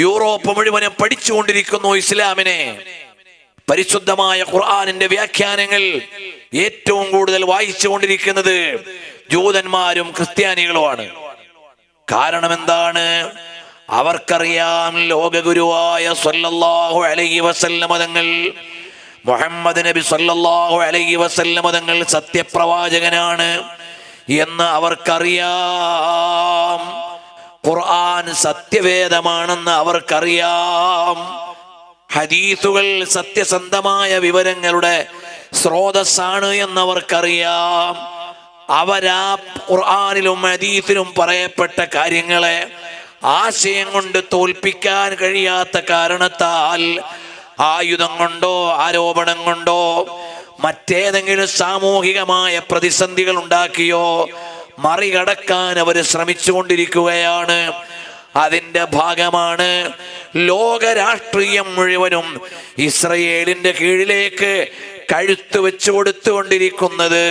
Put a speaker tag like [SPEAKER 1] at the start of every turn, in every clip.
[SPEAKER 1] Europe മുഴുവനും പഠിച്ചുകൊണ്ടിരിക്കുന്നു ഇസ്ലാമിനെ. പരിശുദ്ധമായ ഖുർആനിന്റെ വ്യാഖ്യാനങ്ങൾ ഏറ്റവും കൂടുതൽ വായിച്ചുകൊണ്ടിരിക്കുന്നത് ജൂതന്മാരും ക്രിസ്ത്യാനികളുമാണ്. കാരണം എന്താണ്? അവർക്കറിയാം ലോകഗുരുവായ സല്ലല്ലാഹു അലൈഹി വസല്ലമ തങ്ങൾ, മുഹമ്മദ് നബി സല്ലല്ലാഹു അലൈഹി വസല്ലമ തങ്ങൾ സത്യപ്രവാചകനാണ് എന്ന് അവർക്കറിയാം. ഖുർആൻ സത്യവേദമാണെന്ന് അവർക്കറിയാം. ഹദീസുകൾ സത്യസന്ധമായ വിവരങ്ങളുടെ സ്രോതസ്സാണ് എന്നവർക്കറിയാം. അവരാ ഖുർആനിലും ഹദീസിലും പറയപ്പെട്ട കാര്യങ്ങളെ ആശയം കൊണ്ട് തോൽപ്പിക്കാൻ കഴിയാത്ത കാരണത്താൽ ആയുധം കൊണ്ടോ ആരോപണം കൊണ്ടോ മറ്റേതെങ്കിലും സാമൂഹികമായ പ്രതിസന്ധികൾ ഉണ്ടാക്കിയോ മറികടക്കാൻ അവർ ശ്രമിച്ചുകൊണ്ടിരിക്കുകയാണ്. അതിന്റെ ഭാഗമാണ് ലോക രാഷ്ട്രീയം മുഴുവനും ഇസ്രയേലിന്റെ കീഴിലേക്ക് കഴുത്ത് വെച്ചു കൊടുത്തുകൊണ്ടിരിക്കുന്നത്.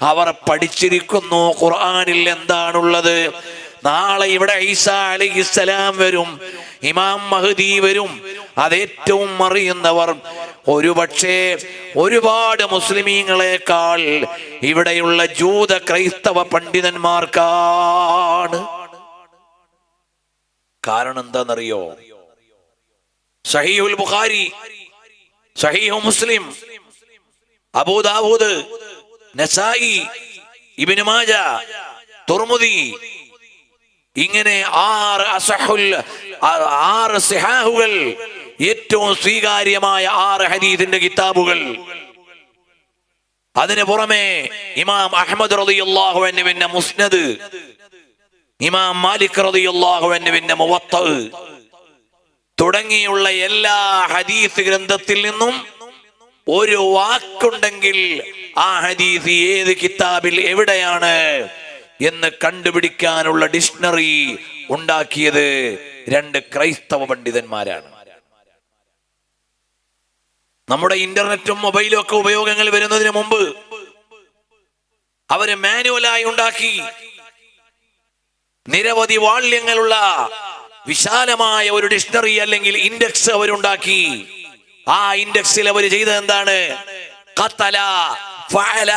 [SPEAKER 1] അവർ പഠിച്ചിരിക്കുന്നു ഖുർആനിൽ എന്താണുള്ളത്. നാളെ ഇവിടെ ഈസാ അലൈഹിസ്സലാം വരും, ഇമാം മഹ്ദി വരും. അതേറ്റവും അറിയുന്നവർ ഒരുപക്ഷേ ഒരുപാട് മുസ്ലിമീങ്ങളെക്കാൾ ഇവിടെയുള്ള ജൂത ക്രൈസ്തവ പണ്ഡിതന്മാർക്കാണ്. കാരണം എന്താണെന്നറിയോ? സഹീഹുൽ ബുഖാരി, സഹീഹു മുസ്ലിം, അബൂ ദാവൂദ്, നസായി, ഇബ്നു മാജ, തുർമുദി, ഇങ്ങനെ 6 സിഹാഹുകൾ, ഏറ്റവും സ്വീകാര്യമായ 6 ഹദീസിന്റെ കിതാബുകൾ. അതിനു പുറമെ ഇമാം അഹ്മദ് റളിയല്ലാഹു അൻഹുവിന്റെ മുസ്നദ്, ഇമാം മാലിക് റളിയല്ലാഹു അൻഹുവിന്റെ മുവത്ത തുടങ്ങിയുള്ള എല്ലാ ഹദീസ് ഗ്രന്ഥത്തിൽ നിന്നും ഒരു വാക്കുണ്ടെങ്കിൽ ആ ഹദീസ് ഏത് കിതാബിൽ എവിടെയാണ് എന്ന് കണ്ടുപിടിക്കാനുള്ള ഡിക്ഷണറി ഉണ്ടാക്കിയത് 2 ക്രൈസ്തവ പണ്ഡിതന്മാരാണ്. നമ്മുടെ ഇന്റർനെറ്റും മൊബൈലും ഒക്കെ ഉപയോഗങ്ങൾ വരുന്നതിന് മുമ്പ് അവര് മാനുവലായി ഉണ്ടാക്കി നിരവധി വാള്യങ്ങളുള്ള വിശാലമായ ഒരു ഡിക്ഷണറി അല്ലെങ്കിൽ ഇൻഡെക്സ് അവരുണ്ടാക്കി. ആ ഇൻഡെക്സിൽ അവർ ചെയ്തത് എന്താണ്? ഖതല, ഫഅല,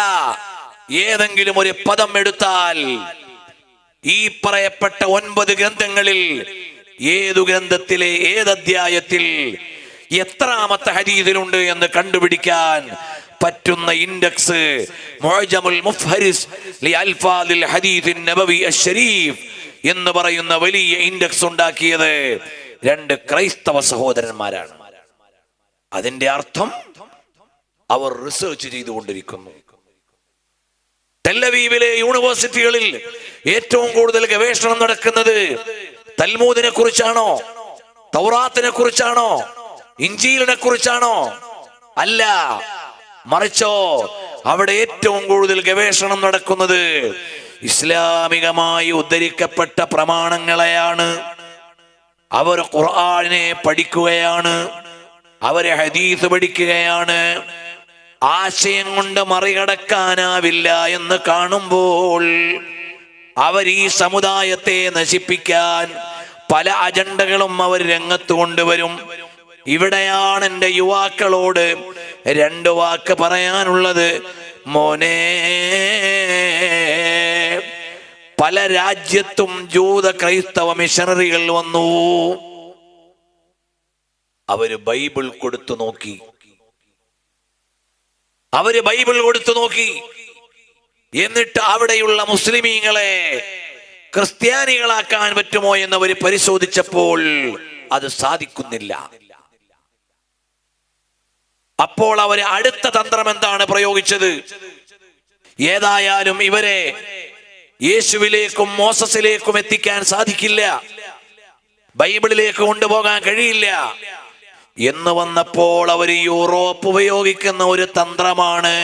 [SPEAKER 1] ഏതെങ്കിലും ഒരു പദം എടുത്താൽ ഈ പറയപ്പെട്ട 9 ഗ്രന്ഥങ്ങളിൽ ഏതു ഗ്രന്ഥത്തിലെ ഏതധ്യായത്തിൽ എത്രാമത്തെ ഹദീസിലുണ്ട് എന്ന് കണ്ടുപിടിക്കാൻ പറ്റുന്ന ഇൻഡെക്സ് മുഅ്ജമുൽ മുഫ്ഹരിസ് ലി അൽഫാദിൽ ഹദീസിൻ നബവി അശ്ശരീഫ് എന്ന് പറയുന്ന വലിയ ഇൻഡെക്സ് ഉണ്ടാക്കിയത് 2 ക്രൈസ്തവ സഹോദരന്മാരാണ്. അതിന്റെ അർത്ഥം അവർ റിസർച്ച് ചെയ്തുകൊണ്ടിരിക്കുന്നു. ടെല്ലവീവിലെ യൂണിവേഴ്സിറ്റികളിൽ ഏറ്റവും കൂടുതൽ ഗവേഷണം നടക്കുന്നത് തൽമൂദിനെ കുറിച്ചാണോ, തൗറാത്തിനെ കുറിച്ചാണോ, ഇഞ്ചീലിനെ കുറിച്ചാണോ? അല്ല, മറിച്ചോ അവിടെ ഏറ്റവും കൂടുതൽ ഗവേഷണം നടക്കുന്നത് ഇസ്ലാമികമായി ഉദ്ധരിക്കപ്പെട്ട പ്രമാണങ്ങളെയാണ്. അവർ ഖുർആനെ പഠിക്കുകയാണ്, അവരെ ഹദീസ് പഠിക്കുകയാണ്. ആശയം കൊണ്ട് മറികടക്കാനാവില്ല എന്ന് കാണുമ്പോൾ അവർ ഈ സമുദായത്തെ നശിപ്പിക്കാൻ പല അജണ്ടകളും അവർ രംഗത്ത് കൊണ്ടുവരും. ഇവിടെയാണ് എൻ്റെ യുവാക്കളോട് 2 വാക്ക് പറയാനുള്ളത്. മോനെ, പല രാജ്യത്തും ജൂത ക്രൈസ്തവ മിഷണറികൾ വന്നു. അവര് ബൈബിൾ കൊടുത്തു നോക്കി. എന്നിട്ട് അവിടെയുള്ള മുസ്ലിമീങ്ങളെ ക്രിസ്ത്യാനികളാക്കാൻ പറ്റുമോ എന്നവർ പരിശോധിച്ചപ്പോൾ അത് സാധിക്കുന്നില്ല. അപ്പോൾ അവര് അടുത്ത തന്ത്രം എന്താണ് പ്രയോഗിച്ചത്? ഏതായാലും ഇവരെ യേശുവിലേക്കും മോസസിലേക്കും എത്തിക്കാൻ സാധിക്കില്ല, ബൈബിളിലേക്ക് കൊണ്ടുപോകാൻ കഴിയില്ല എന്ന് വന്നപ്പോൾ അവർ യൂറോപ്പ് ഉപയോഗിക്കുന്ന ഒരു തന്ത്രമാണ്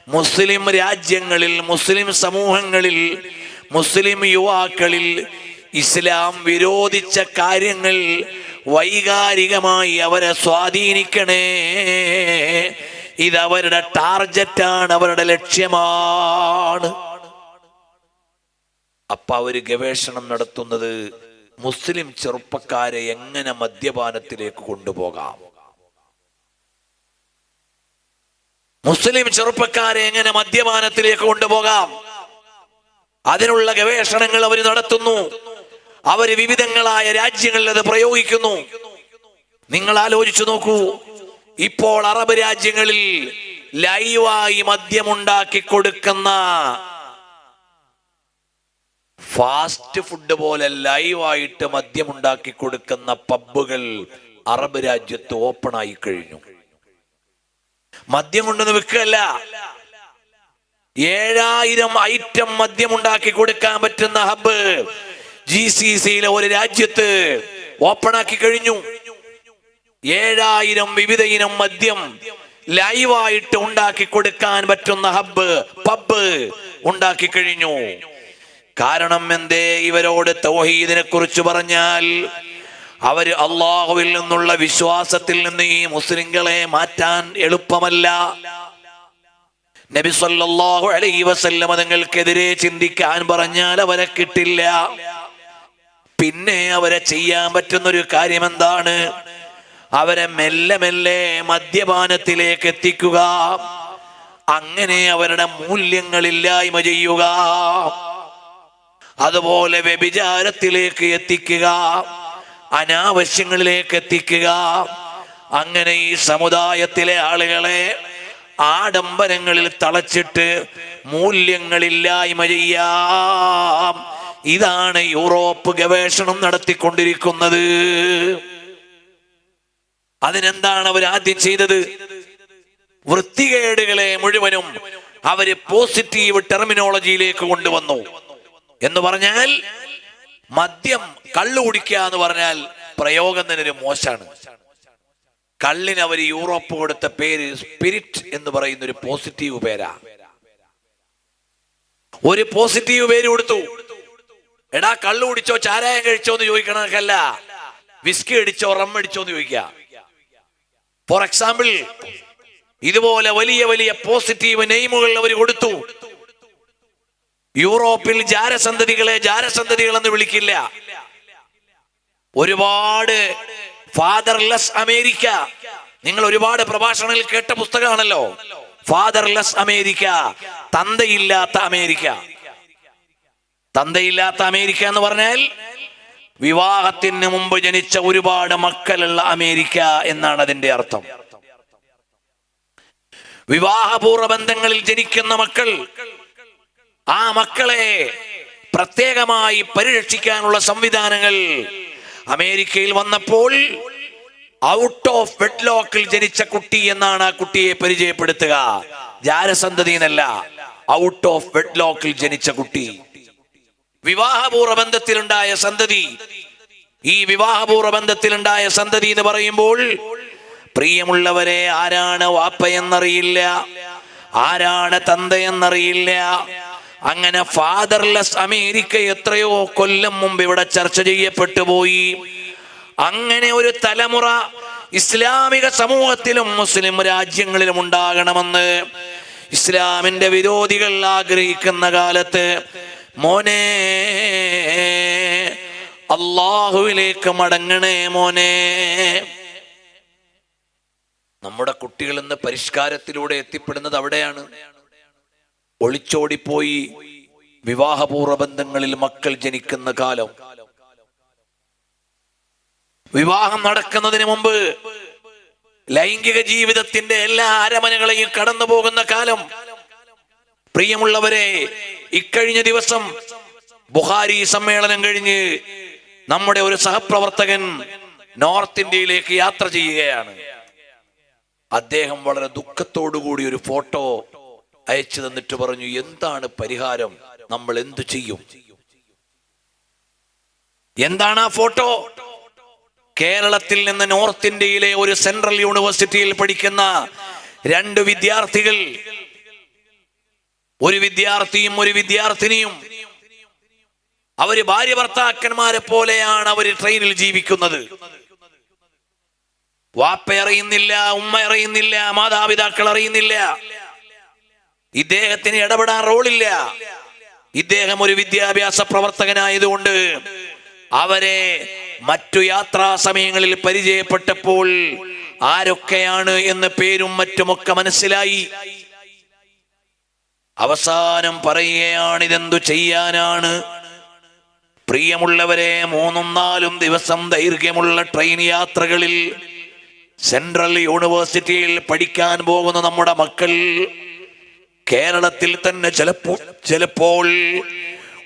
[SPEAKER 1] മുസ്ലിം രാജ്യങ്ങളിൽ, മുസ്ലിം സമൂഹങ്ങളിൽ, മുസ്ലിം യുവാക്കളിൽ ഇസ്ലാം വിരോധിച്ച കാര്യങ്ങൾ വൈകാരികമായി അവരെ സ്വാധീനിക്കണേ. ഇതവരുടെ ടാർജറ്റാണ്, അവരുടെ ലക്ഷ്യമാണ്. അപ്പൊ അവര് ഗവേഷണം നടത്തുന്നത് മുസ്ലിം ചെറുപ്പക്കാരെ എങ്ങനെ മദ്യപാനത്തിലേക്ക് കൊണ്ടുപോകാം, മുസ്ലിം ചെറുപ്പക്കാരെ എങ്ങനെ മദ്യപാനത്തിലേക്ക് കൊണ്ടുപോകാം, അതിനുള്ള ഗവേഷണങ്ങൾ അവർ നടത്തുന്നു. അവർ വിവിധങ്ങളായ രാജ്യങ്ങളിൽ അത് പ്രയോഗിക്കുന്നു. നിങ്ങൾ ആലോചിച്ചു നോക്കൂ, ഇപ്പോൾ അറബ് രാജ്യങ്ങളിൽ ലൈവായി മദ്യമുണ്ടാക്കി കൊടുക്കുന്ന, ഫാസ്റ്റ് ഫുഡ് പോലെ ലൈവായിട്ട് മദ്യമുണ്ടാക്കി കൊടുക്കുന്ന പബ്ബുകൾ അറബ് രാജ്യത്ത് ഓപ്പൺ ആയി കഴിഞ്ഞു. മദ്യം കൊണ്ടൊന്ന് വിൽക്കല്ല, 7000 ഐറ്റം മദ്യമുണ്ടാക്കി കൊടുക്കാൻ പറ്റുന്ന ഹബ്ബ് GCCയിലെ ഒരു രാജ്യത്ത് ഓപ്പൺ ആക്കി കഴിഞ്ഞു. 7000 വിവിധ ഇനം മദ്യം ലൈവായിട്ട് ഉണ്ടാക്കി കൊടുക്കാൻ പറ്റുന്ന ഹബ്ബ്, പബ്ബ് ഉണ്ടാക്കി കഴിഞ്ഞു. കാരണം എന്തേ? ഇവരോട് തൗഹീദിനെ കുറിച്ച് പറഞ്ഞാൽ അവര് അള്ളാഹുവിൽ നിന്നുള്ള വിശ്വാസത്തിൽ നിന്ന് ഈ മുസ്ലിങ്ങളെ മാറ്റാൻ എളുപ്പമല്ല. നബി സല്ലല്ലാഹു അലൈഹി വസല്ലം തങ്ങൾക്കെതിരെ ചിന്തിക്കാൻ പറഞ്ഞാൽ അവരെ കിട്ടില്ല. പിന്നെ അവരെ ചെയ്യാൻ പറ്റുന്നൊരു കാര്യം എന്താണ്? അവരെ മെല്ലെ മെല്ലെ മദ്യപാനത്തിലേക്ക് എത്തിക്കുക, അങ്ങനെ അവരുടെ മൂല്യങ്ങളില്ലായ്മ ചെയ്യുക, അതുപോലെ വ്യഭിചാരത്തിലേക്ക് എത്തിക്കുക, അനാവശ്യങ്ങളിലേക്ക് എത്തിക്കുക. അങ്ങനെ ഈ സമുദായത്തിലെ ആളുകളെ ആഡംബരങ്ങളിൽ തളച്ചിട്ട് മൂല്യങ്ങളില്ലായ്മ ചെയ്യാം. ഇതാണ് യൂറോപ്പ് ഗവേഷണം നടത്തിക്കൊണ്ടിരിക്കുന്നത്. അതിനെന്താണ് അവർ ആദ്യം ചെയ്തത്? വൃത്തികേടുകളെ മുഴുവനും അവര് പോസിറ്റീവ് ടെർമിനോളജിയിലേക്ക് കൊണ്ടുവന്നു. എന്ന് പറഞ്ഞാൽ മദ്യം, കള്ളു കുടിക്കുക എന്ന് പറഞ്ഞാൽ പ്രയോഗം തന്നെ ഒരു മോശമാണ്. കള്ളിന് അവർ യൂറോപ്പ് കൊടുത്ത പേര് സ്പിരിറ്റ് എന്ന് പറയുന്ന ഒരു പോസിറ്റീവ് പേരാ. ഒരു പോസിറ്റീവ് പേര് കൊടുത്തു. എടാ കള്ളു കുടിച്ചോ ചാരായം കഴിച്ചോ എന്ന് ചോദിക്കണക്കല്ല, വിസ്കി അടിച്ചോ റം അടിച്ചോ എന്ന് ചോദിക്കുക. ഫോർ എക്സാമ്പിൾ, ഇതുപോലെ വലിയ വലിയ പോസിറ്റീവ് നെയിമുകൾ അവർ കൊടുത്തു. യൂറോപ്പിൽ ജാരസന്തതികളെ ജാരസന്തതികൾ എന്ന് വിളിക്കില്ല. ഒരുപാട് ഫാദർലെസ് അമേരിക്ക, നിങ്ങൾ ഒരുപാട് പ്രഭാഷണങ്ങളിൽ കേട്ട പുസ്തകമാണല്ലോ ഫാദർലെസ് അമേരിക്ക, തന്തയില്ലാത്ത അമേരിക്ക. തന്തയില്ലാത്ത അമേരിക്ക എന്ന് പറഞ്ഞാൽ വിവാഹത്തിന് മുമ്പ് ജനിച്ച ഒരുപാട് മക്കളുള്ള അമേരിക്ക എന്നാണ് അതിന്റെ അർത്ഥം. വിവാഹപൂർവ്വ ബന്ധങ്ങളിൽ ജനിക്കുന്ന മക്കൾ, ആ മക്കളെ പ്രത്യേകമായി പരിരക്ഷിക്കാനുള്ള സംവിധാനങ്ങൾ അമേരിക്കയിൽ വന്നപ്പോൾ ഔട്ട് ഓഫ് വെഡ്ലോക്കിൽ ജനിച്ച കുട്ടി എന്നാണ് ആ കുട്ടിയെ പരിചയപ്പെടുത്തുക. ജാരസന്തതി എന്നല്ല, ഔട്ട് ഓഫ് വെഡ്ലോക്കിൽ ജനിച്ച കുട്ടി, വിവാഹപൂർവ്വ ബന്ധത്തിലുണ്ടായ സന്തതി. ഈ വിവാഹപൂർവ്വ ബന്ധത്തിലുണ്ടായ സന്തതി എന്ന് പറയുമ്പോൾ പ്രിയമുള്ളവരെ, ആരാണ് വാപ്പയെന്നറിയില്ല, ആരാണ് തന്തയെന്നറിയില്ല. അങ്ങനെ ഫാദർലെസ് അമേരിക്ക എത്രയോ കൊല്ലം മുമ്പ് ഇവിടെ ചർച്ച ചെയ്യപ്പെട്ടു പോയി. അങ്ങനെ ഒരു തലമുറ ഇസ്ലാമിക സമൂഹത്തിലും മുസ്ലിം രാജ്യങ്ങളിലും ഉണ്ടാകണമെന്ന് ഇസ്ലാമിന്റെ വിരോധികൾ ആഗ്രഹിക്കുന്ന കാലത്ത്, മോനെ അല്ലാഹുവിലേക്ക് മടങ്ങണേ മോനെ. നമ്മുടെ കുട്ടികൾ ഇന്ന് പരിഷ്കാരത്തിലൂടെ എത്തിപ്പെടുന്നത് അവിടെയാണ്. ഒളിച്ചോടിപ്പോയി വിവാഹപൂർവ്വ ബന്ധങ്ങളിൽ മക്കൾ ജനിക്കുന്ന കാലം, വിവാഹം നടക്കുന്നതിന് മുമ്പ് ലൈംഗിക ജീവിതത്തിന്റെ എല്ലാ അരമനകളെയും കടന്നു പോകുന്ന കാലം. പ്രിയമുള്ളവരെ, ഇക്കഴിഞ്ഞ ദിവസം ബുഖാരി സമ്മേളനം കഴിഞ്ഞ് നമ്മുടെ ഒരു സഹപ്രവർത്തകൻ നോർത്ത് ഇന്ത്യയിലേക്ക് യാത്ര ചെയ്യുകയാണ്. അദ്ദേഹം വളരെ ദുഃഖത്തോടുകൂടി ഒരു ഫോട്ടോ അയച്ചു തന്നിട്ട് പറഞ്ഞു, എന്താണ് പരിഹാരം, നമ്മൾ എന്തു ചെയ്യും? എന്താണ് ആ ഫോട്ടോ? കേരളത്തിൽ നിന്ന് നോർത്ത് ഇന്ത്യയിലെ ഒരു സെൻട്രൽ യൂണിവേഴ്സിറ്റിയിൽ പഠിക്കുന്ന 2 വിദ്യാർത്ഥികൾ, ഒരു വിദ്യാർത്ഥിയും ഒരു വിദ്യാർത്ഥിനിയും, അവര് ഭാര്യ ഭർത്താക്കന്മാരെ പോലെയാണ് അവര് ട്രെയിനിൽ ജീവിക്കുന്നത്. വാപ്പ അറിയുന്നില്ല, ഉമ്മ അറിയുന്നില്ല, മാതാപിതാക്കൾ അറിയുന്നില്ല. ഇദ്ദേഹത്തിന് ഇടപെടാൻ റോളില്ല. ഇദ്ദേഹം ഒരു വിദ്യാഭ്യാസ പ്രവർത്തകനായതുകൊണ്ട് അവരെ മറ്റു യാത്രാ സമയങ്ങളിൽ പരിചയപ്പെട്ടപ്പോൾ ആരൊക്കെയാണ് എന്ന് പേരും മറ്റുമൊക്കെ മനസ്സിലായി. അവസാനം പറയുകയാണ്, ഇതെന്തു ചെയ്യാനാണ് പ്രിയമുള്ളവരെ? 3-4 ദിവസം ദൈർഘ്യമുള്ള ട്രെയിൻ യാത്രകളിൽ സെൻട്രൽ യൂണിവേഴ്സിറ്റിയിൽ പഠിക്കാൻ പോകുന്ന നമ്മുടെ മക്കൾ കേരളത്തിൽ തന്നെ ചിലപ്പോൾ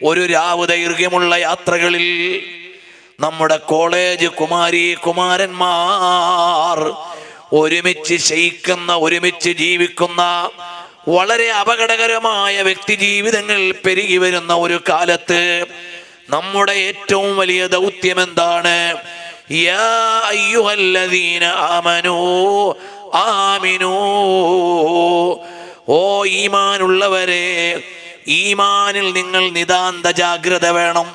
[SPEAKER 1] ഒരു രാവ് ദൈർഘ്യമുള്ള യാത്രകളിൽ നമ്മുടെ കോളേജ് കുമാരന്മാർ ഒരുമിച്ച് ശയിക്കുന്ന, ഒരുമിച്ച് ജീവിക്കുന്ന വളരെ അപകടകരമായ വ്യക്തി ജീവിതങ്ങൾ പെരുകി വരുന്ന ഒരു കാലത്ത് നമ്മുടെ ഏറ്റവും വലിയ ദൗത്യം എന്താണ്? യാ അയ്യുഹല്ലദീന ആമനൂ ആമിനൂ, ഓ ഈമാനുള്ളവരെ, ഈമാനിൽ നിങ്ങൾ നിതാന്ത ജാഗ്രത വേണം.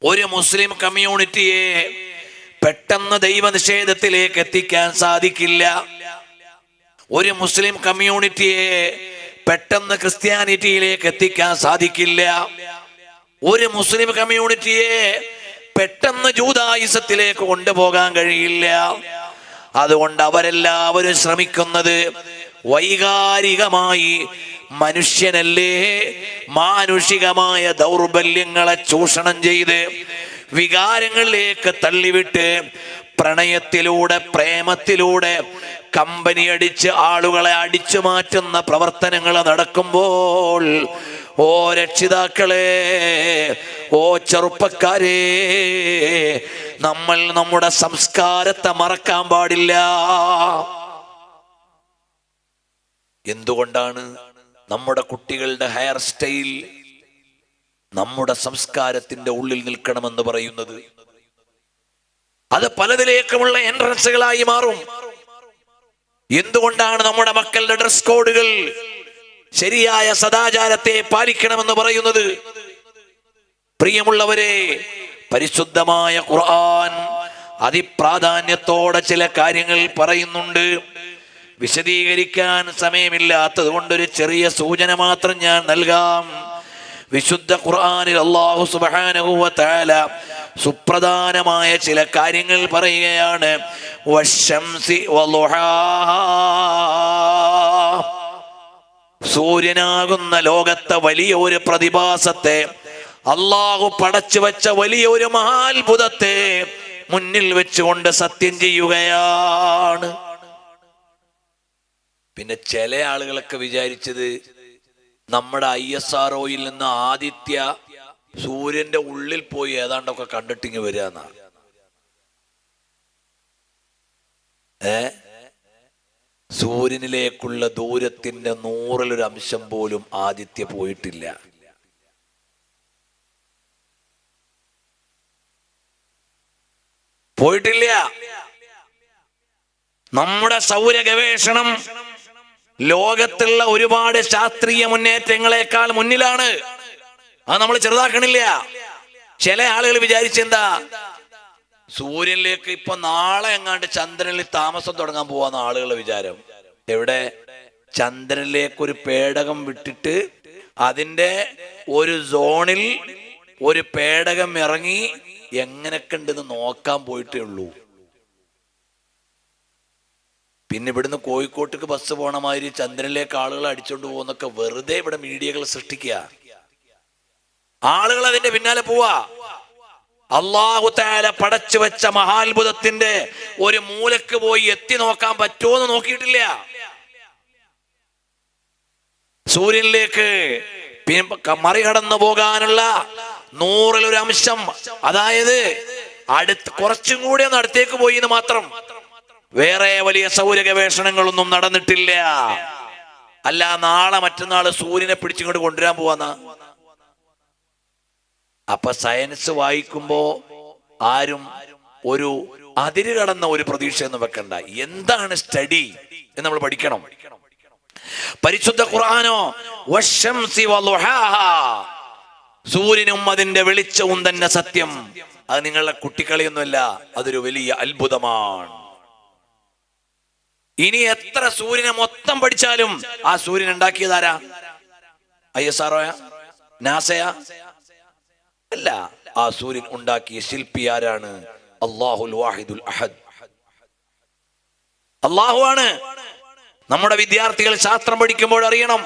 [SPEAKER 1] ഒരു മുസ്ലിം കമ്മ്യൂണിറ്റിയെ പെട്ടെന്ന് ദൈവനിഷേധത്തിലേക്ക് എത്തിക്കാൻ സാധിക്കില്ല. ഒരു മുസ്ലിം കമ്മ്യൂണിറ്റിയെ പെട്ടെന്ന് ക്രിസ്ത്യാനിറ്റിയിലേക്ക് എത്തിക്കാൻ സാധിക്കില്ല. ഒരു മുസ്ലിം കമ്മ്യൂണിറ്റിയെ പെട്ടെന്ന് ജൂദായിസത്തിലേക്ക് കൊണ്ടുപോകാൻ കഴിയില്ല. അതുകൊണ്ട് അവരെല്ലാവരും ശ്രമിക്കുന്നത് വൈകാരികമായി, മനുഷ്യനല്ലേ, മാനുഷികമായ ദൗർബല്യങ്ങളെ ചൂഷണം ചെയ്ത് വികാരങ്ങളിലേക്ക് തള്ളിവിട്ട് പ്രണയത്തിലൂടെ, പ്രേമത്തിലൂടെ കമ്പനി അടിച്ച് ആളുകളെ അടിച്ചു മാറ്റുന്ന പ്രവർത്തനങ്ങൾ നടക്കുമ്പോൾ, ഓ രക്ഷിതാക്കളെ, ഓ ചെറുപ്പക്കാരെ, നമ്മൾ നമ്മുടെ സംസ്കാരത്തെ മറക്കാൻ പാടില്ല. എന്തുകൊണ്ടാണ് നമ്മുടെ കുട്ടികളുടെ ഹെയർ സ്റ്റൈൽ നമ്മുടെ സംസ്കാരത്തിന്റെ ഉള്ളിൽ നിൽക്കണമെന്ന് പറയുന്നത്? അത് പലതിലേക്കുമുള്ള എൻട്രൻസുകളായി മാറും. എന്തുകൊണ്ടാണ് നമ്മുടെ മക്കളുടെ ഡ്രസ് കോഡുകൾ ശരിയായ സദാചാരത്തെ പാലിക്കണമെന്ന് പറയുന്നത്? പ്രിയമുള്ളവരെ, പരിശുദ്ധമായ ഖുർആൻ അതിപ്രാധാന്യത്തോടെ ചില കാര്യങ്ങൾ പറയുന്നുണ്ട്. വിശദീകരിക്കാൻ സമയമില്ലാത്തത് കൊണ്ടൊരു ചെറിയ സൂചന മാത്രം ഞാൻ നൽകാം. വിശുദ്ധ ഖുർആനിൽ അല്ലാഹു സുബ്ഹാനഹു വ തആല സുപ്രധാനമായ ചില കാര്യങ്ങൾ പറയുകയാണ്. വശംസി വളുഹാഹാ, സൂര്യനാകുന്ന ലോകത്തെ വലിയ ഒരു പ്രതിഭാസത്തെ, അല്ലാഹു പടച്ചു വെച്ച വലിയ ഒരു മഹാത്ഭുതത്തെ മുന്നിൽ വെച്ചുകൊണ്ട് സത്യം ചെയ്യുകയാണ്. പിന്നെ ചില ആളുകളൊക്കെ വിചാരിച്ചത് നമ്മുടെ ISROയിൽ നിന്ന് ആദിത്യ സൂര്യന്റെ ഉള്ളിൽ പോയി ഏതാണ്ടൊക്കെ കണ്ടിട്ടിങ് വരിക എന്നാ. സൂര്യനിലേക്കുള്ള ദൂരത്തിന്റെ 100-ൽ 1 അംശം പോലും ആദിത്യ പോയിട്ടില്ല. നമ്മുടെ സൗര ഗവേഷണം ലോകത്തുള്ള ഒരുപാട് ശാസ്ത്രീയ മുന്നേറ്റങ്ങളെക്കാൾ മുന്നിലാണ്. അത് നമ്മൾ ചെറുതാക്കണില്ല. ചില ആളുകൾ വിചാരിച്ചെന്താ, സൂര്യനിലേക്ക് ഇപ്പൊ നാളെ എങ്ങാണ്ട് ചന്ദ്രനിൽ താമസം തുടങ്ങാൻ പോവാന്ന ആളുകളുടെ വിചാരം. എവിടെ? ചന്ദ്രനിലേക്ക് ഒരു പേടകം വിട്ടിട്ട് അതിന്റെ ഒരു സോണിൽ ഒരു പേടകം ഇറങ്ങി എങ്ങനെയൊക്കെ ഉണ്ടെന്ന് നോക്കാൻ പോയിട്ടേ ഉള്ളൂ. പിന്നെ ഇവിടുന്ന് കോഴിക്കോട്ടേക്ക് ബസ് പോണ മാതിരി ചന്ദ്രനിലേക്ക് ആളുകളെ അടിച്ചോണ്ട് പോകുന്നൊക്കെ വെറുതെ ഇവിടെ മീഡിയകൾ സൃഷ്ടിക്കുക. ആളുകൾ അതിന്റെ പിന്നാലെ പോവാ. അല്ലാഹു തആല പടച്ചു വെച്ച മഹാത്ഭുതത്തിന്റെ ഒരു മൂലക്ക് പോയി എത്തി നോക്കാൻ പറ്റുമോ എന്ന് നോക്കിയിട്ടില്ല. സൂര്യനിലേക്ക് മറികടന്നു പോകാനുള്ള 100-ൽ 1 അംശം, അതായത് കുറച്ചും കൂടി ഒന്ന് അടുത്തേക്ക് പോയി എന്ന് മാത്രം. വേറെ വലിയ സൗര ഗവേഷണങ്ങളൊന്നും നടന്നിട്ടില്ല. അല്ല നാളെ മറ്റന്നാള് സൂര്യനെ പിടിച്ചിങ്ങോട്ട് കൊണ്ടുവരാൻ പോവാന്നാ. അപ്പൊ സയൻസ് വായിക്കുമ്പോ ആരും ഒരു അതിര് കടന്ന ഒരു പ്രതീക്ഷ എന്ന് വെക്കണ്ട. എന്താണ് സ്റ്റഡി എന്ന് നമ്മൾ പഠിക്കണം. പരിശുദ്ധ ഖുർആനോ വശംസി വളുഹാഹാ, സൂര്യനും അതിന്റെ വെളിച്ചവും തന്നെ സത്യം. അത് നിങ്ങളുടെ കുട്ടിക്കളിയൊന്നുമല്ല, അതൊരു വലിയ അത്ഭുതമാണ്. ഇനി എത്ര സൂര്യനെ മൊത്തം പഠിച്ചാലും ആ സൂര്യൻ ഉണ്ടാക്കിയതാരാ? ISROയാ? നാസയാ? അല്ല, ആ സൂര്യൻ ഉണ്ടാക്കിയ ശില്പി ആരാണ്? അല്ലാഹുൽ വാഹിദുൽ അഹദ്, അല്ലാഹു ആണ്. നമ്മുടെ വിദ്യാർത്ഥികൾ ശാസ്ത്രം പഠിക്കുമ്പോൾ അറിയണം,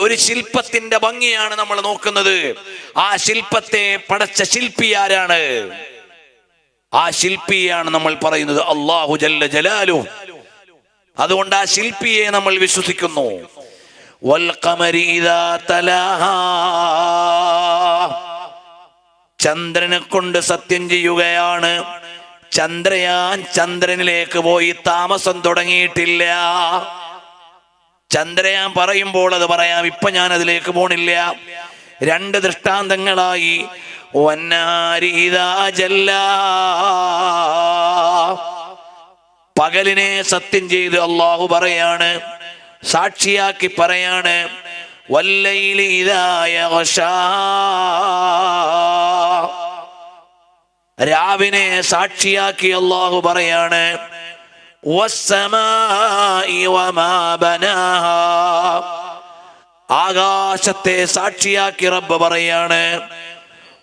[SPEAKER 1] ഒരു ശില്പത്തിന്റെ ഭംഗിയാണ് നമ്മൾ നോക്കുന്നത്. ആ ശില്പത്തെ പടച്ച ശില്പി ആരാണ്? ആ ശില്പിയാണ് നമ്മൾ പറയുന്നത് അല്ലാഹു ജല്ല ജലാലുഹു. അതുകൊണ്ട് ആ ശില്പിയെ നമ്മൾ വിശ്വസിക്കുന്നു. വൽ ഖമരി ഇദാ തലാഹാ, ചന്ദ്രനെ കൊണ്ട് സത്യം ചെയ്യുകയാണ്. ചന്ദ്രയാൻ ചന്ദ്രനിലേക്ക് പോയി താമസം തുടങ്ങിയിട്ടില്ല. ചന്ദ്രയാൻ പറയുമ്പോൾ അത് പറയാം, ഇപ്പൊ ഞാൻ അതിലേക്ക് പോണില്ല. രണ്ട് ദൃഷ്ടാന്തങ്ങളായി. വന്നാരി ഇദാ ജല്ലാ, പകലിനെ സത്യം ചെയ്ത് അല്ലാഹു പറയാണ്, സാക്ഷിയാക്കി പറയാണ്. വല്ലൈലി ഇദാ യഗ്ശാ, രാവിനെ സാക്ഷിയാക്കി അല്ലാഹു പറയാണ്. വസ്സമാഇ വമാ ബനാഹാ, ആകാശത്തെ സാക്ഷിയാക്കി റബ്ബ് പറയാണ്.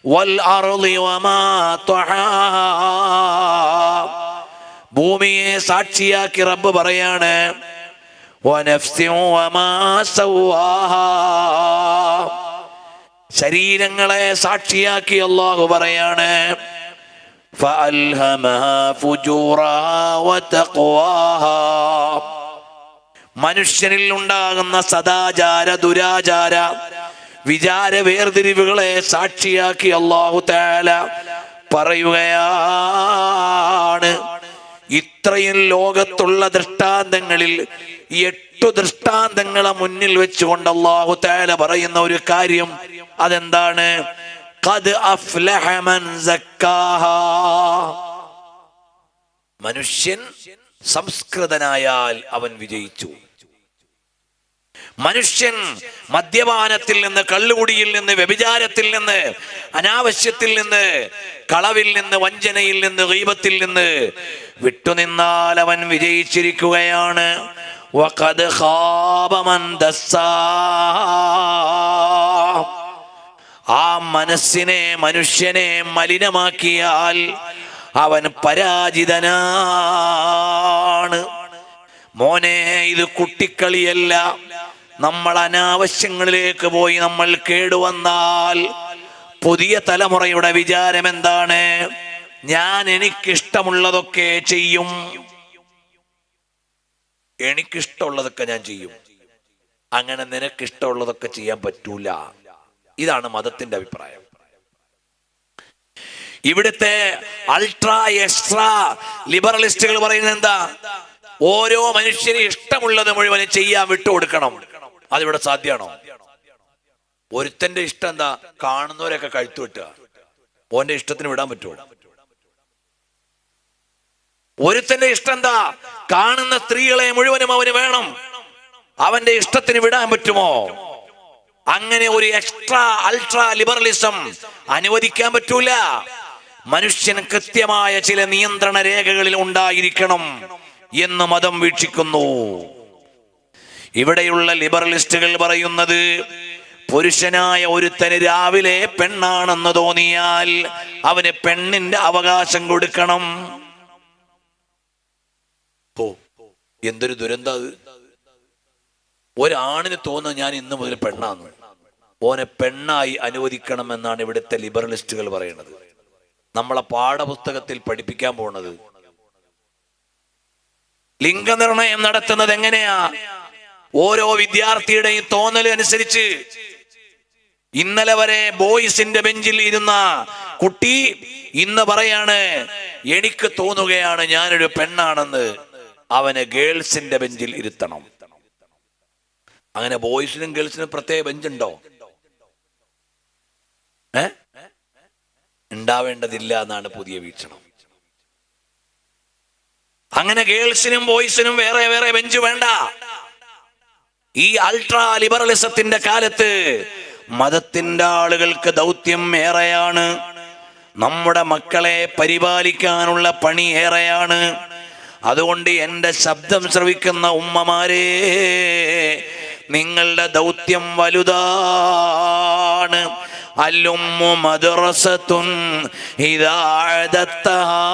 [SPEAKER 1] വൽ അർളി വമാ ത്വഹാഹാ, ഭൂമിയെ സാക്ഷിയാക്കി റബ്ബ് പറയാണ്. വനഫ്സിൻ വമാ സവ്വാഹാ, ശരീരങ്ങളെ സാക്ഷിയാക്കി അല്ലാഹു പറയാണ്. ഫഅൽഹമഹാ ഫുജൂറഹാ വതഖ്വാഹാ, മനുഷ്യനിൽ ഉണ്ടാകുന്ന സദാചാര ദുരാചാര വിചാര വേർതിരിവുകളെ സാക്ഷിയാക്കി അല്ലാഹു തആല പറയുകയാണ്. ഇത്രയും ലോകത്തുള്ള ദൃഷ്ടാന്തങ്ങളിൽ 8 ദൃഷ്ടാന്തങ്ങളെ മുന്നിൽ വെച്ചുകൊണ്ട് അല്ലാഹു തആല പറയുന്ന ഒരു കാര്യം, അതെന്താണ്? ഖദ് അഫ്ലഹ മൻ സക്കാഹാ, മനുഷ്യൻ സംസ്കൃതനായാൽ അവൻ വിജയിച്ചു. മനുഷ്യൻ മദ്യപാനത്തിൽ നിന്ന്, കള്ളുകുടിയിൽ നിന്ന്, വ്യഭിചാരത്തിൽ നിന്ന്, അനാവശ്യത്തിൽ നിന്ന്, കളവിൽ നിന്ന്, വഞ്ചനയിൽ നിന്ന്, ഗീബത്തിൽ നിന്ന് വിട്ടുനിന്നാൽ അവൻ വിജയിച്ചിരിക്കുകയാണ്. വഖദ് ഖാബ മൻ ദസ്സാഹ, ആ മനസ്സിനെ, മനുഷ്യനെ മലിനമാക്കിയാൽ അവൻ പരാജിതനാണ്. മോനെ, ഇത് കുട്ടിക്കളിയല്ല. നമ്മൾ അനാവശ്യങ്ങളിലേക്ക് പോയി നമ്മൾ കേടുവന്നാൽ പുതിയ തലമുറയുടെ വിചാരം എന്താണ്? ഞാൻ എനിക്കിഷ്ടമുള്ളതൊക്കെ ചെയ്യും, എനിക്കിഷ്ടമുള്ളതൊക്കെ ഞാൻ ചെയ്യും. അങ്ങനെ നിനക്കിഷ്ടമുള്ളതൊക്കെ ചെയ്യാൻ പറ്റൂല. ഇതാണ് മതത്തിന്റെ അഭിപ്രായം. ഇവിടുത്തെ അൾട്രാ എക്സ്ട്രാ ലിബറലിസ്റ്റുകൾ പറയുന്നത് എന്താ? ഓരോ മനുഷ്യന് ഇഷ്ടമുള്ളത് മുഴുവൻ ചെയ്യാൻ വിട്ടുകൊടുക്കണം. അതിവിടെ സാധ്യമാണോ? ഒരുത്തന്റെ ഇഷ്ടം എന്താ? കാണുന്നവരൊക്കെ കഴുത്തു വെട്ടുക. ഓന്റെ ഇഷ്ടത്തിന് വിടാൻ പറ്റുമോ? ഒരുത്തന്റെ ഇഷ്ടം എന്താ? കാണുന്ന സ്ത്രീകളെ മുഴുവനും അവന് വേണം. അവന്റെ ഇഷ്ടത്തിന് വിടാൻ പറ്റുമോ? അങ്ങനെ ഒരു എക്സ്ട്രാ അൾട്രാ ലിബറലിസം അനുവദിക്കാൻ പറ്റൂല. മനുഷ്യന് കൃത്യമായ ചില നിയന്ത്രണ രേഖകളിൽ ഉണ്ടായിരിക്കണം എന്ന് മതം വീക്ഷിക്കുന്നു. ഇവിടെയുള്ള ലിബറലിസ്റ്റുകൾ പറയുന്നത്, പുരുഷനായ ഒരുത്തന് രാവിലെ പെണ്ണാണെന്ന് തോന്നിയാൽ അവന് പെണ്ണിന്റെ അവകാശം കൊടുക്കണം. ഓ, എന്തൊരു ദുരന്തം അത്! ഒരാണിന് തോന്നുന്നു ഞാൻ ഇന്ന് മുതൽ പെണ്ണാന്ന്, ഓനെ പെണ്ണായി അനുവദിക്കണമെന്നാണ് ഇവിടുത്തെ ലിബറലിസ്റ്റുകൾ പറയുന്നത്. നമ്മളെ പാഠപുസ്തകത്തിൽ പഠിപ്പിക്കാൻ പോണത് ലിംഗനിർണയം നടത്തുന്നത് എങ്ങനെയാ? ഓരോ വിദ്യാർത്ഥിയുടെയും തോന്നൽ അനുസരിച്ച്. ഇന്നലെ വരെ ബോയ്സിന്റെ ബെഞ്ചിൽ ഇരുന്ന കുട്ടി ഇന്ന് പറയാണ്, എനിക്ക് തോന്നുകയാണ് ഞാനൊരു പെണ്ണാണെന്ന്. അവനെ ഗേൾസിന്റെ ബെഞ്ചിൽ ഇരുത്തണം. അങ്ങനെ ബോയ്സിനും ഗേൾസിനും പ്രത്യേക ബെഞ്ചുണ്ടോ? ഉണ്ടാവേണ്ടതില്ല എന്നാണ് പുതിയ വീക്ഷണം. അങ്ങനെ ഗേൾസിനും ബോയ്സിനും വേറെ വേറെ ബെഞ്ച് വേണ്ട. ഈ അൾട്രാ ലിബറലിസത്തിന്റെ കാലത്ത് മതത്തിന്റെ ആളുകൾക്ക് ദൗത്യം ഏറെയാണ്. നമ്മുടെ മക്കളെ പരിപാലിക്കാനുള്ള പണി ഏറെയാണ്. അതുകൊണ്ട് എൻ്റെ ശബ്ദം ശ്രവിക്കുന്ന ഉമ്മമാരെ, നിങ്ങളുടെ ദൗത്യം വലുതാണ്. الأم مدرسة إذا أعددتها